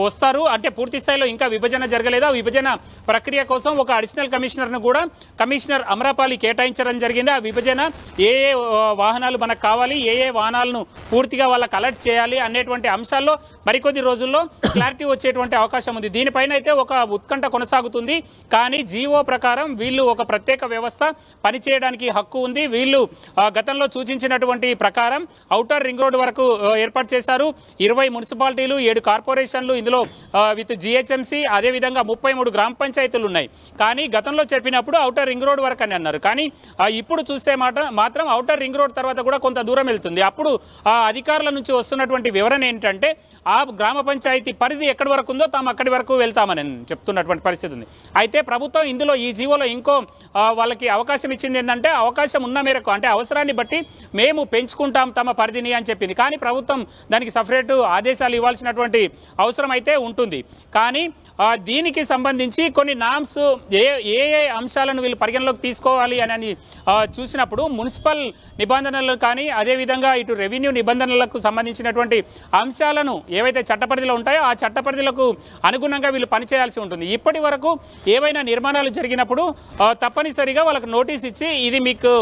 వస్తారు. అంటే పూర్తి స్థాయిలో ఇంకా విభజన జరగలేదు. ఆ విభజన ప్రక్రియ కోసం ఒక అడిషనల్ కమిషనర్ను కూడా కమిషనర్ అమరాపాలి కేటాయించడం జరిగింది. ఆ విభజన ఏ వాహనాలు మనకు కావాలి, ఏ వాహనాలను పూర్తిగా వాళ్ళకి అలర్ట్ చేయాలి అనేటువంటి అంశాల్లో మరికొద్ది రోజుల్లో క్లారిటీ వచ్చేటువంటి అవకాశం ఉంది. దీనిపైన అయితే ఒక ఉత్కంఠ కొనసాగుతుంది. కానీ జీవో ప్రకారం వీళ్ళు ఒక ప్రత్యేక వ్యవస్థ పనిచేయడానికి హక్కు ఉంది. వీళ్ళు గతంలో సూచించినటువంటి ప్రకారం ఔటర్ రింగ్ రోడ్ వరకు ఏర్పాటు చేశారు. 20 మున్సిపాలిటీలు, 7 కార్పొరేషన్లు, ఇందులో విత్ జిహెచ్ఎంసీ, అదేవిధంగా 33 గ్రామ పంచాయతీలు ఉన్నాయి. కానీ గతంలో చెప్పినప్పుడు ఔటర్ రింగ్ రోడ్ వరకు అని అన్నారు. కానీ ఇప్పుడు చూస్తే మాత్రం ఔటర్ రింగ్ రోడ్ తర్వాత కూడా కొంత దూరం వెళ్తుంది. అప్పుడు ఆ అధికారుల నుంచి వస్తున్నటువంటి వివరణ ఏంటంటే ఆ గ్రామ పంచాయతీ పరిధి ఎక్కడి వరకు ఉందో తాము అక్కడి వరకు వెళ్తామని చెప్తున్నటువంటి పరిస్థితి ఉంది. అయితే ప్రభుత్వం ఇందులో ఈ జీవోలో ఇంకో వాళ్ళకి అవకాశం ఇచ్చింది ఏంటంటే అవకాశం ఉన్న మేరకు అంటే అవసరాన్ని బట్టి మేము పెంచుకుంటాం తమ పరిధిని అని చెప్పింది. కానీ ప్రభుత్వం దానికి సపరేట్ ఆదేశాలు ఇవ్వాల్సినటువంటి అవసరం అయితే ఉంటుంది. కానీ దీనికి సంబంధించి కొన్ని నామ్స్ ఏ అంశాలను వీళ్ళు పరిగణలోకి తీసుకోవాలి అని చూసినప్పుడు మున్సిపల్ నిబంధనలు కానీ అదేవిధంగా ఇటు రెవెన్యూ నిబంధనలకు సంబంధించినటువంటి అంశాలను ఏవైతే చట్టపరిధిలో ఉంటాయో ఆ చట్టపరిధిలకు అనుగుణంగా వీళ్ళు పనిచేయాల్సి ఉంటుంది. ఇప్పటి వరకు ఏవైనా నిర్మాణాలు జరిగినప్పుడు తప్పనిసరిగా వాళ్ళకు నోటీస్ ఇచ్చి ఇది మీకు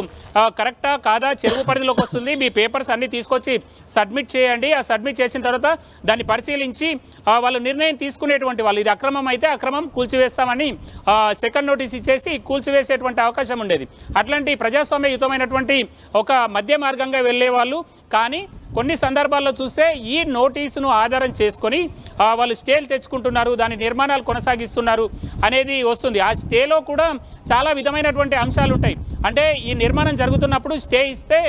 కరెక్టా కాదా, చెరువు పరిధిలోకి వస్తుంది, మీ పేపర్స్ అన్ని తీసుకొచ్చి సబ్మిట్ చేయండి. ఆ సబ్మిట్ చేసిన తర్వాత దాన్ని పరిశీలించి వాళ్ళు నిర్ణయం తీసుకునేటువంటి వాళ్ళు ఇది అక్రమం అయితే అక్రమం కూల్చివేస్తామని సెకండ్ నోటీస్ ఇచ్చేసి కూల్చివేసేటువంటి అవకాశం ఉండేది. అట్లాంటి ప్రజాస్వామ్యయుతమైనటువంటి ఒక మధ్య మార్గంగా వెళ్ళే వాళ్ళు. కానీ కొన్ని సందర్భాల్లో చూస్తే ఈ నోటీసును ఆధారం చేసుకొని వాళ్ళు స్టేలు తెచ్చుకుంటున్నారు, దాని నిర్మాణాలు కొనసాగిస్తున్నారు అనేది వస్తుంది. ఆ స్టేలో కూడా చాలా విధమైనటువంటి అంశాలు ఉంటాయి. అంటే ఈ నిర్మాణం జరుగుతున్నప్పుడు స్టే ఇస్తే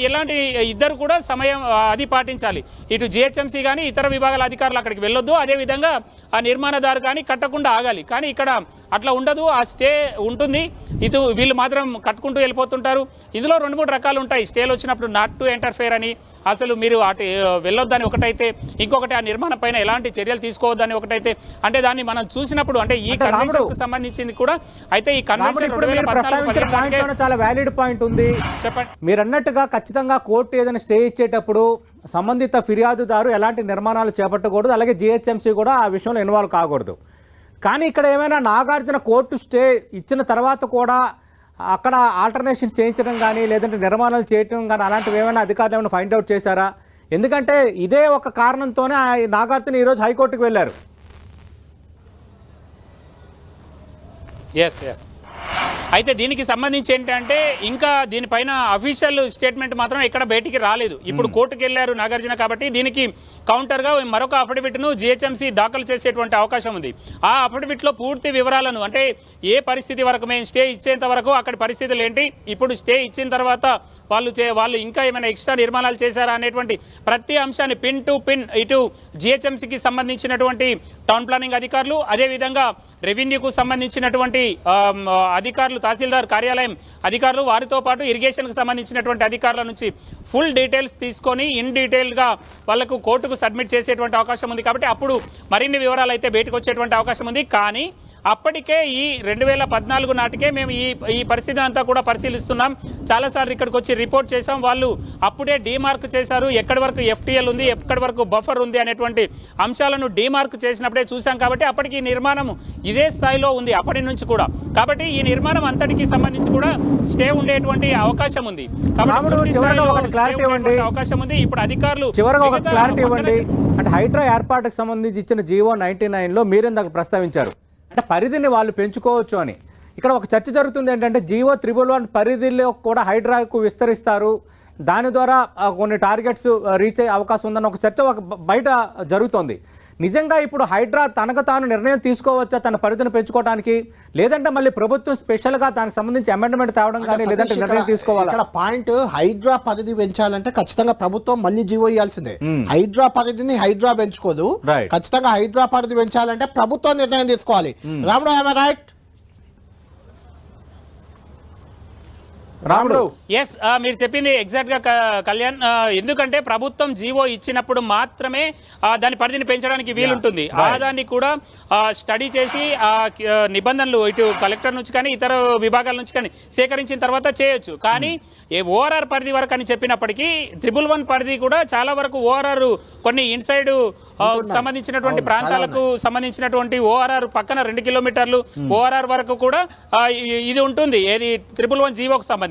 ఎలాంటి ఇద్దరు కూడా సమయం అది పాటించాలి. ఇటు జిహెచ్ఎంసీ కానీ ఇతర విభాగాల అధికారులు అక్కడికి వెళ్ళొద్దు, అదేవిధంగా ఆ నిర్మాణదారు కానీ కట్టకుండా ఆగాలి. కానీ ఇక్కడ అట్లా ఉండదు, ఆ స్టే ఉంటుంది. ఇటు వీళ్ళు మాత్రం కట్టుకుంటూ వెళ్ళిపోతుంటారు. ఇందులో 2-3 రకాలు ఉంటాయి. స్టేలు వచ్చినప్పుడు నాట్ టు ఇంటర్ఫేర్ అని, అసలు మీరు అటు వెళ్ళొద్దని ఒకటైతే, ఇంకొకటి ఆ నిర్మాణం పైన ఎలాంటి చర్యలు తీసుకోవద్దని ఒకటైతే. అంటే దాన్ని మనం చూసినప్పుడు అంటే ఈ కన్వెన్షన్ సంబంధించింది కూడా అయితే ఈ కన్వెన్షన్ చాలా వ్యాలిడ్ పాయింట్ ఉంది. చెప్పండి. మీరు అన్నట్టుగా ఖచ్చితంగా కోర్టు ఏదైనా స్టే ఇచ్చేటప్పుడు సంబంధిత ఫిర్యాదుదారు ఎలాంటి నిర్మాణాలు చేపట్టకూడదు, అలాగే జిహెచ్ఎంసీ కూడా ఆ విషయంలో ఇన్వాల్వ్ కాకూడదు. కానీ ఇక్కడ ఏమైనా నాగార్జున కోర్టు స్టే ఇచ్చిన తర్వాత కూడా అక్కడ ఆల్టర్నేషన్స్ చేయించడం కానీ లేదంటే నిర్మాణాలు చేయడం కానీ అలాంటివి ఏమైనా అధికారులు ఏమైనా ఫైండ్ అవుట్ చేశారా? ఎందుకంటే ఇదే ఒక కారణంతోనే నాగార్జున ఈరోజు హైకోర్టుకు వెళ్ళారు. ఎస్. అయితే దీనికి సంబంధించి ఏంటంటే ఇంకా దీనిపైన అఫీషియల్ స్టేట్మెంట్ మాత్రం ఎక్కడ బయటికి రాలేదు. ఇప్పుడు కోర్టుకు వెళ్ళారు నాగార్జున, కాబట్టి దీనికి కౌంటర్గా మరొక అఫిడవిట్ను జిహెచ్ఎంసీ దాఖలు చేసేటువంటి అవకాశం ఉంది. ఆ అఫిడవిట్లో పూర్తి వివరాలను అంటే ఏ పరిస్థితి వరకు మేము స్టే ఇచ్చేంత వరకు అక్కడి పరిస్థితులు ఏంటి, ఇప్పుడు స్టే ఇచ్చిన తర్వాత వాళ్ళు ఇంకా ఏమైనా ఎక్స్ట్రా నిర్మాణాలు చేశారా అనేటువంటి ప్రతి అంశాన్ని పిన్ టు పిన్ ఇటు జిహెచ్ఎంసీకి సంబంధించినటువంటి టౌన్ ప్లానింగ్ అధికారులు, అదేవిధంగా రెవెన్యూకు సంబంధించినటువంటి అధికారులు, తహసీల్దార్ కార్యాలయం అధికారులు, వారితో పాటు ఇరిగేషన్కు సంబంధించినటువంటి అధికారుల నుంచి ఫుల్ డీటెయిల్స్ తీసుకొని ఇన్ డీటెయిల్గా వాళ్ళకు కోర్టుకు సబ్మిట్ చేసేటువంటి అవకాశం ఉంది. కాబట్టి అప్పుడు మరిన్ని వివరాలు అయితే బయటకు వచ్చేటువంటి అవకాశం ఉంది. కానీ అప్పటికే ఈ 2014 నాటికే మేము ఈ పరిస్థితిని అంతా కూడా పరిశీలిస్తున్నాం. చాలాసార్లు ఇక్కడికి వచ్చి రిపోర్ట్ చేసాం. వాళ్ళు అప్పుడే డీమార్క్ చేశారు, ఎక్కడి వరకు ఎఫ్టీఎల్ ఉంది, ఎక్కడి వరకు బఫర్ ఉంది అనేటువంటి అంశాలను డీమార్క్ చేసినప్పుడే చూసాం. కాబట్టి అప్పటికి ఈ నిర్మాణం ఇదే స్థాయిలో ఉంది అప్పటి నుంచి కూడా. కాబట్టి ఈ నిర్మాణం అంతటికి సంబంధించి కూడా స్టే ఉండేటువంటి అవకాశం ఉంది. అవకాశం ఉంది. ఇప్పుడు అధికారులు చివరిగా ఒక క్లారిటీ ఇవ్వండి. అంటే హైడ్రా ఏర్పాటుకు సంబంధించి ఇచ్చిన జీవో 99లో మీరెందాక ప్రస్తావించారు అంటే పరిధిని వాళ్ళు పెంచుకోవచ్చు అని. ఇక్కడ ఒక చర్చ జరుగుతుంది ఏంటంటే జీవో 111 పరిధిలో కూడా హైడ్రాకు విస్తరిస్తారు, దాని ద్వారా కొన్ని టార్గెట్స్ రీచ్ అయ్యే అవకాశం ఉందని ఒక చర్చ బయట జరుగుతోంది. నిజంగా ఇప్పుడు హైడ్రా తనకు తాను నిర్ణయం తీసుకోవచ్చా తన పరిధిని పెంచుకోవడానికి, లేదంటే మళ్ళీ ప్రభుత్వం స్పెషల్గా దానికి సంబంధించి అమెండ్మెంట్ తేవడం కానీ లేదంటే నిర్ణయం తీసుకోవాలి? ఇక్కడ పాయింట్ హైడ్రా పరిధి పెంచాలంటే ఖచ్చితంగా ప్రభుత్వం మళ్ళీ జీవో ఇవ్వాల్సిందే. హైడ్రా పరిధిని హైడ్రా పెంచుకోదు, ఖచ్చితంగా హైడ్రా పరిధి పెంచాలంటే ప్రభుత్వం నిర్ణయం తీసుకోవాలి. రాముడు రైట్? రాముడు ఎస్, మీరు చెప్పింది ఎగ్జాక్ట్ గా కళ్యాణ్. ఎందుకంటే ప్రభుత్వం జీవో ఇచ్చినప్పుడు మాత్రమే దాని పరిధిని పెంచడానికి వీలుంటుంది. దాన్ని కూడా స్టడీ చేసి నిబంధనలు ఇటు కలెక్టర్ నుంచి కానీ ఇతర విభాగాల నుంచి కానీ సేకరించిన తర్వాత చేయొచ్చు. కానీ ఓఆర్ఆర్ పరిధి వరకు అని చెప్పినప్పటికీ 111 పరిధి కూడా చాలా వరకు ఓఆర్ఆర్ కొన్ని ఇన్సైడ్ సంబంధించినటువంటి ప్రాంతాలకు సంబంధించినటువంటి ఓఆర్ఆర్ పక్కన 2 కిలోమీటర్లు ఓఆర్ఆర్ వరకు కూడా ఇది ఉంటుంది, ఏది 111 జీవోకు సంబంధించి.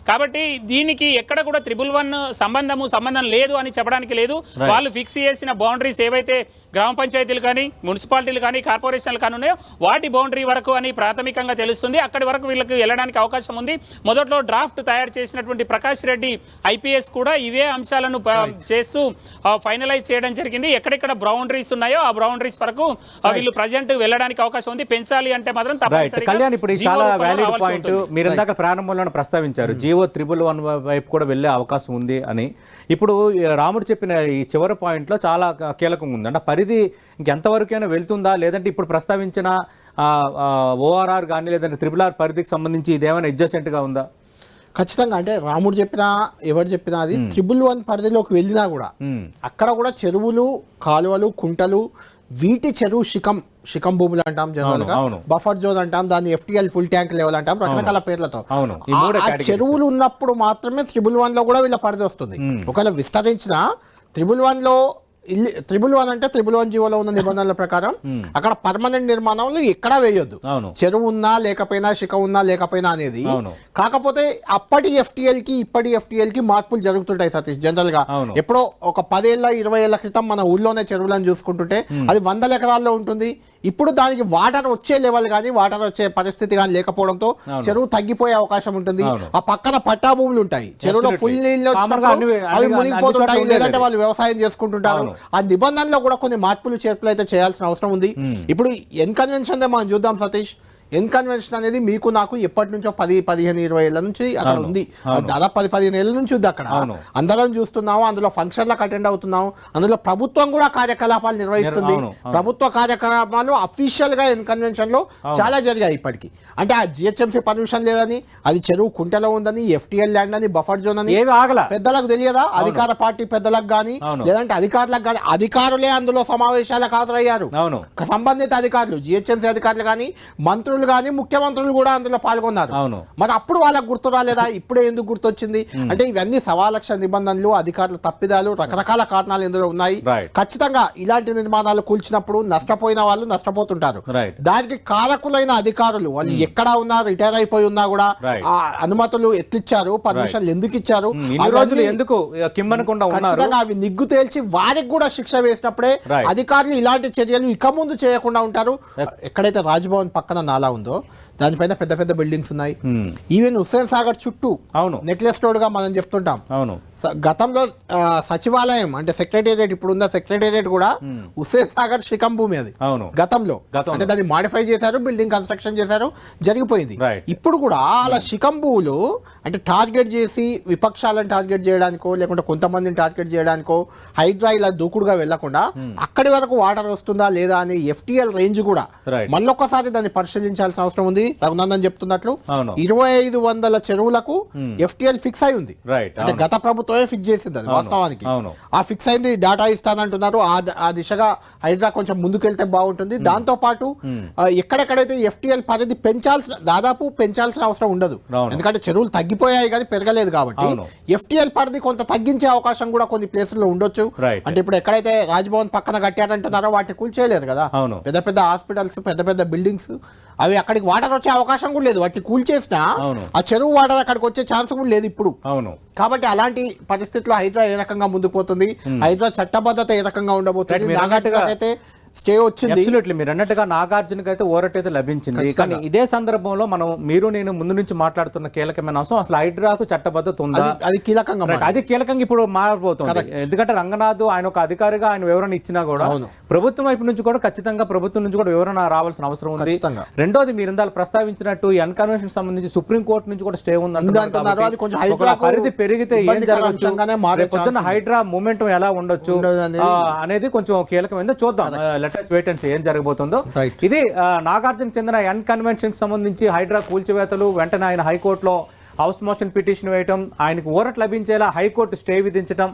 కాబట్టి దీనికి ఎక్కడ కూడా 111 సంబంధం లేదు అని చెప్పడానికి లేదు. వాళ్ళు ఫిక్స్ చేసిన బౌండరీస్ ఏవైతే గ్రామ పంచాయతీలు కానీ మున్సిపాలిటీలు కానీ కార్పొరేషన్లు కానీ ఉన్నాయో వాటి బౌండరీ వరకు అని ప్రాథమికంగా తెలుస్తుంది. అక్కడి వరకు వీళ్ళకి వెళ్ళడానికి అవకాశం ఉంది. మొదట్లో డ్రాఫ్ట్ తయారు చేసినటువంటి ప్రకాష్ రెడ్డి ఐపీఎస్ కూడా ఇవే అంశాలను చేస్తూ ఫైనలైజ్ చేయడం జరిగింది. ఎక్కడెక్కడ బౌండరీస్ ఉన్నాయో ఆ బౌండరీస్ వరకు వీళ్ళు ప్రజెంట్ వెళ్ళడానికి అవకాశం ఉంది. పెంచాలి అంటే మాత్రం కళ్యాణ్ ఇప్పుడు చాలా వ్యాలిడ్ పాయింట్ మీరు ఇందాక ప్రారంభంలో ప్రస్తావించారు. ప్రస్తావించారు. జియో 111 వైపు కూడా వెళ్ళే అవకాశం ఉంది అని. ఇప్పుడు రాముడు చెప్పిన ఈ చివరి పాయింట్లో చాలా కీలకంగా ఉంది. అంటే పరిధి ఇంకెంతవరకైనా వెళ్తుందా, లేదంటే ఇప్పుడు ప్రస్తావించిన ఓఆర్ఆర్ కానీ లేదంటే RRR పరిధికి సంబంధించి ఇదేమైనా అడ్జసెంట్గా ఉందా? ఖచ్చితంగా. అంటే రాముడు చెప్పినా ఎవరు చెప్పినా అది 111 పరిధిలోకి వెళ్ళినా కూడా అక్కడ కూడా చెరువులు, కాలువలు, కుంటలు, వీటి చెరువు శిఖం భూములు అంటాం జనరల్ గా, బఫర్ జోన్ అంటాం, దాన్ని FTL ఫుల్ ట్యాంక్ లెవెల్ అంటాం, రకరకాల పేర్లతో. ఆ చెరువులు ఉన్నప్పుడు మాత్రమే 111 లో కూడా వీళ్ళ పరిధి వస్తుంది. ఒకవేళ విస్తరించిన 111 లో 111 అంటే 111 జీవోలో ఉన్న నిబంధనల ప్రకారం అక్కడ పర్మనెంట్ నిర్మాణంలో ఎక్కడా వేయొద్దు. చెరువు ఉన్నా లేకపోయినా, శిఖం ఉన్నా లేకపోయినా అనేది. కాకపోతే అప్పటి FTL కి ఇప్పటి FTL కి మార్పులు జరుగుతుంటాయి సతీష్. జనరల్ గా ఎప్పుడో ఒక 10 ఏళ్ళ 20 ఏళ్ల క్రితం మన ఊళ్ళోనే చెరువులను చూసుకుంటుంటే అది 100 ఎకరాల్లో ఉంటుంది. ఇప్పుడు దానికి వాటర్ వచ్చే లెవెల్ కానీ వాటర్ వచ్చే పరిస్థితి కానీ లేకపోవడంతో చెరువు తగ్గిపోయే అవకాశం ఉంటుంది. ఆ పక్కన పట్టా భూములు ఉంటాయి, చెరువులో ఫుల్ నీళ్ళు అవి మునిగిపోతుంటాయి, లేదంటే వాళ్ళు వ్యవసాయం చేసుకుంటుంటారు. ఆ నిబంధనలో కూడా కొన్ని మార్పులు చేర్పులు అయితే చేయాల్సిన అవసరం ఉంది. ఇప్పుడు ఎన్కన్వెన్షన్ మనం చూద్దాం సతీష్. ఎన్కన్వెన్షన్ అనేది మీకు నాకు ఎప్పటి నుంచో 10, 15, 20 ఏళ్ల నుంచి అక్కడ ఉంది. దాదాపు 10, 15 ఏళ్ల నుంచి ఉంది అక్కడ. అందరం చూస్తున్నాము, అందులో ఫంక్షన్లకు అటెండ్ అవుతున్నాము, అందులో ప్రభుత్వం కూడా కార్యకలాపాలు నిర్వహిస్తుంది. ప్రభుత్వ కార్యకలాపాలు అఫీషియల్ గా ఎన్కన్వెన్షన్ లో చాలా జరిగాయి ఇప్పటికి. అంటే ఆ GHMC పర్మిషన్ లేదని, అది చెరువు కుంటలో ఉందని, FTL ల్యాండ్ అని, బఫర్ జోన్ అని పెద్దలకు తెలియదా? అధికార పార్టీ పెద్దలకు గానీ లేదంటే అధికారులకు గానీ, అధికారులే అందులో సమావేశాలకు హాజరయ్యారు. సంబంధిత అధికారులు, GHMC అధికారులు గానీ, మంత్రులు కానీ, ముఖ్యమంత్రులు కూడా అందులో పాల్గొన్నారు. మరి అప్పుడు వాళ్ళకు గుర్తు రాలేదా? ఇప్పుడే ఎందుకు గుర్తొచ్చింది? అంటే ఇవన్నీ సవాలక్ష నిబంధనలు, అధికారుల తప్పిదాలు, రకరకాల కారణాలు ఇందులో ఉన్నాయి. ఖచ్చితంగా ఇలాంటి నిర్మాణాలు కూల్చినప్పుడు నష్టపోయిన వాళ్ళు నష్టపోతుంటారు. దానికి కారకులైన అధికారులు వాళ్ళు ఎక్కడ ఉన్నా, రిటైర్ అయిపోయి ఉన్నా కూడా ఆ అనుమతులు ఎట్లిచ్చారు, పర్మిషన్లు ఎందుకు ఇచ్చారు, ఖచ్చితంగా అవి నిగ్గు తేల్చి వారికి కూడా శిక్ష వేసినప్పుడే అధికారులు ఇలాంటి చర్యలు ఇక ముందు చేయకుండా ఉంటారు. ఎక్కడైతే రాజ్భవన్ పక్కన నాలా ఉందో దానిపైన పెద్ద పెద్ద బిల్డింగ్స్ ఉన్నాయి. ఈవెన్ హుస్సేన్ సాగర్ చుట్టూ నెక్లెస్ రోడ్ గా మనం చెప్తుంటాం. గతంలో సచివాలయం అంటే సెక్రటేరియట్, ఇప్పుడు ఉన్న సెక్రటేరియట్ కూడా హుస్సేన్ సాగర్ శిఖం భూమి అది గతంలో. అంటే దాన్ని మాడిఫై చేశారు, బిల్డింగ్ కన్స్ట్రక్షన్ చేశారు, జరిగిపోయింది. ఇప్పుడు కూడా అలా శిఖం భూములు అంటే టార్గెట్ చేసి విపక్షాలను టార్గెట్ చేయడానికో లేకుంటే కొంతమందిని టార్గెట్ చేయడానికో హైడ్రా ఇలా దూకుడుగా వెళ్లకుండా అక్కడి వరకు వాటర్ వస్తుందా లేదా అని FTL రేంజ్ కూడా మళ్ళొక్కసారి దాన్ని పరిశీలించాల్సిన అవసరం ఉంది. రఘునందన్ చెప్తున్నట్లు 2500 చెరువులకు FTL ఫిక్స్ అయి ఉంది. అంటే గత ప్రభుత్వమే ఫిక్స్ చేసింది అది వాస్తవానికి. ఆ ఫిక్స్ అయింది, డాటా ఇస్తానంటున్నారు. ఆ దిశగా హైడ్రా కొంచెం ముందుకెళ్తే బాగుంటుంది. దాంతో పాటు ఎక్కడెక్కడైతే FTL పరిధి దాదాపు పెంచాల్సిన అవసరం ఉండదు. ఎందుకంటే చెరువులు తగ్గిపోయాయి కానీ పెరగలేదు కాబట్టి FTL పరిధి కొంత తగ్గించే అవకాశం కూడా కొన్ని ప్లేసుల్లో ఉండొచ్చు. అంటే ఇప్పుడు ఎక్కడైతే రాజ్భవన్ పక్కన కట్టారంటున్నారో వాటిని కూల్చేయలేరు కదా. పెద్ద పెద్ద హాస్పిటల్స్, పెద్ద పెద్ద బిల్డింగ్స్, అవి అక్కడికి వాటర్ వచ్చే అవకాశం కూడా లేదు. వాటిని కూల్చేసినా ఆ చెరువు వాటర్ అక్కడికి వచ్చే ఛాన్స్ కూడా లేదు ఇప్పుడు. కాబట్టి అలాంటి పరిస్థితుల్లో హైడ్రా ఏ రకంగా ముందుకు పోతుంది, హైడ్రా చట్టబద్ధత ఏ రకంగా ఉండబోతుంది, నాగార్జున అయితే స్టే వచ్చింది. మీరు అన్నట్టుగా నాగార్జునకి అయితే ఓరట్ అయితే లభించింది. కానీ ఇదే సందర్భంలో మనం నేను ముందు నుంచి మాట్లాడుతున్న కీలకమైన అంశం అసలు హైడ్రాకు చట్టబద్ధత ఉందా, అది కీలకంగా ఇప్పుడు మారబోతుంది. ఎందుకంటే రంగనాథ్ ఆయన ఒక అధికారిగా ఆయన వివరణ ఇచ్చినా కూడా ప్రభుత్వం వైపు నుంచి కూడా ఖచ్చితంగా ప్రభుత్వం నుంచి కూడా వివరణ రావాల్సిన అవసరం ఉంది. రెండోది మీరు ఇందాక ప్రస్తావించినట్టు ఎన్కన్వెన్షన్ సంబంధించి సుప్రీంకోర్టు నుంచి కూడా స్టే ఉందంటున్నారు. పరిధి పెరిగితే ఏం జరగచ్చు, పొద్దున్న హైడ్రా మూమెంట్ ఎలా ఉండొచ్చు అనేది కొంచెం కీలకమైంది. చూద్దాం, లెటర్స్ వెయిట్ అండ్ సీ ఏం జరగబోతుందో. ఇది నాగార్జునకు చెందిన ఎన్కన్వెన్షన్ సంబంధించి హైడ్రా కూల్చివేతలు, వెంటనే ఆయన హైకోర్టులో హౌస్ మోషన్ పిటిషన్ వేయటం, ఆయనకు ఊరట్ లభించేలా హైకోర్టు స్టే విధించడం.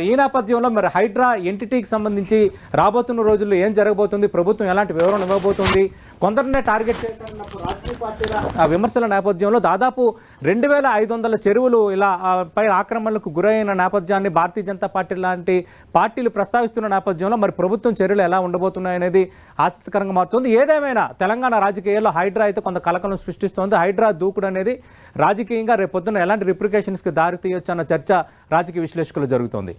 ఈ నేపథ్యంలో మరి హైడ్రా ఎంటిటీకి సంబంధించి రాబోతున్న రోజుల్లో ఏం జరగబోతుంది, ప్రభుత్వం ఎలాంటి వివరణ ఇవ్వబోతుంది, కొందరినే టార్గెట్ చేస్తున్నప్పుడు రాజకీయ పార్టీల విమర్శల నేపథ్యంలో దాదాపు 2500 చెరువులు ఇలా పై ఆక్రమణలకు గురైన నేపథ్యాన్ని భారతీయ జనతా పార్టీ లాంటి పార్టీలు ప్రస్తావిస్తున్న నేపథ్యంలో మరి ప్రభుత్వం చర్యలు ఎలా ఉండబోతున్నాయనేది ఆసక్తికరంగా మారుతుంది. ఏదేమైనా తెలంగాణ రాజకీయాల్లో హైడ్రా అయితే కొంత కలకలం సృష్టిస్తోంది. హైడ్రా దూకుడు అనేది రాజకీయంగా రేపొద్దున ఎలాంటి రిప్రికేషన్స్కి దారి తీయొచ్చు అన్న చర్చ రాజకీయ విశ్లేషకులు జరుగుతోంది.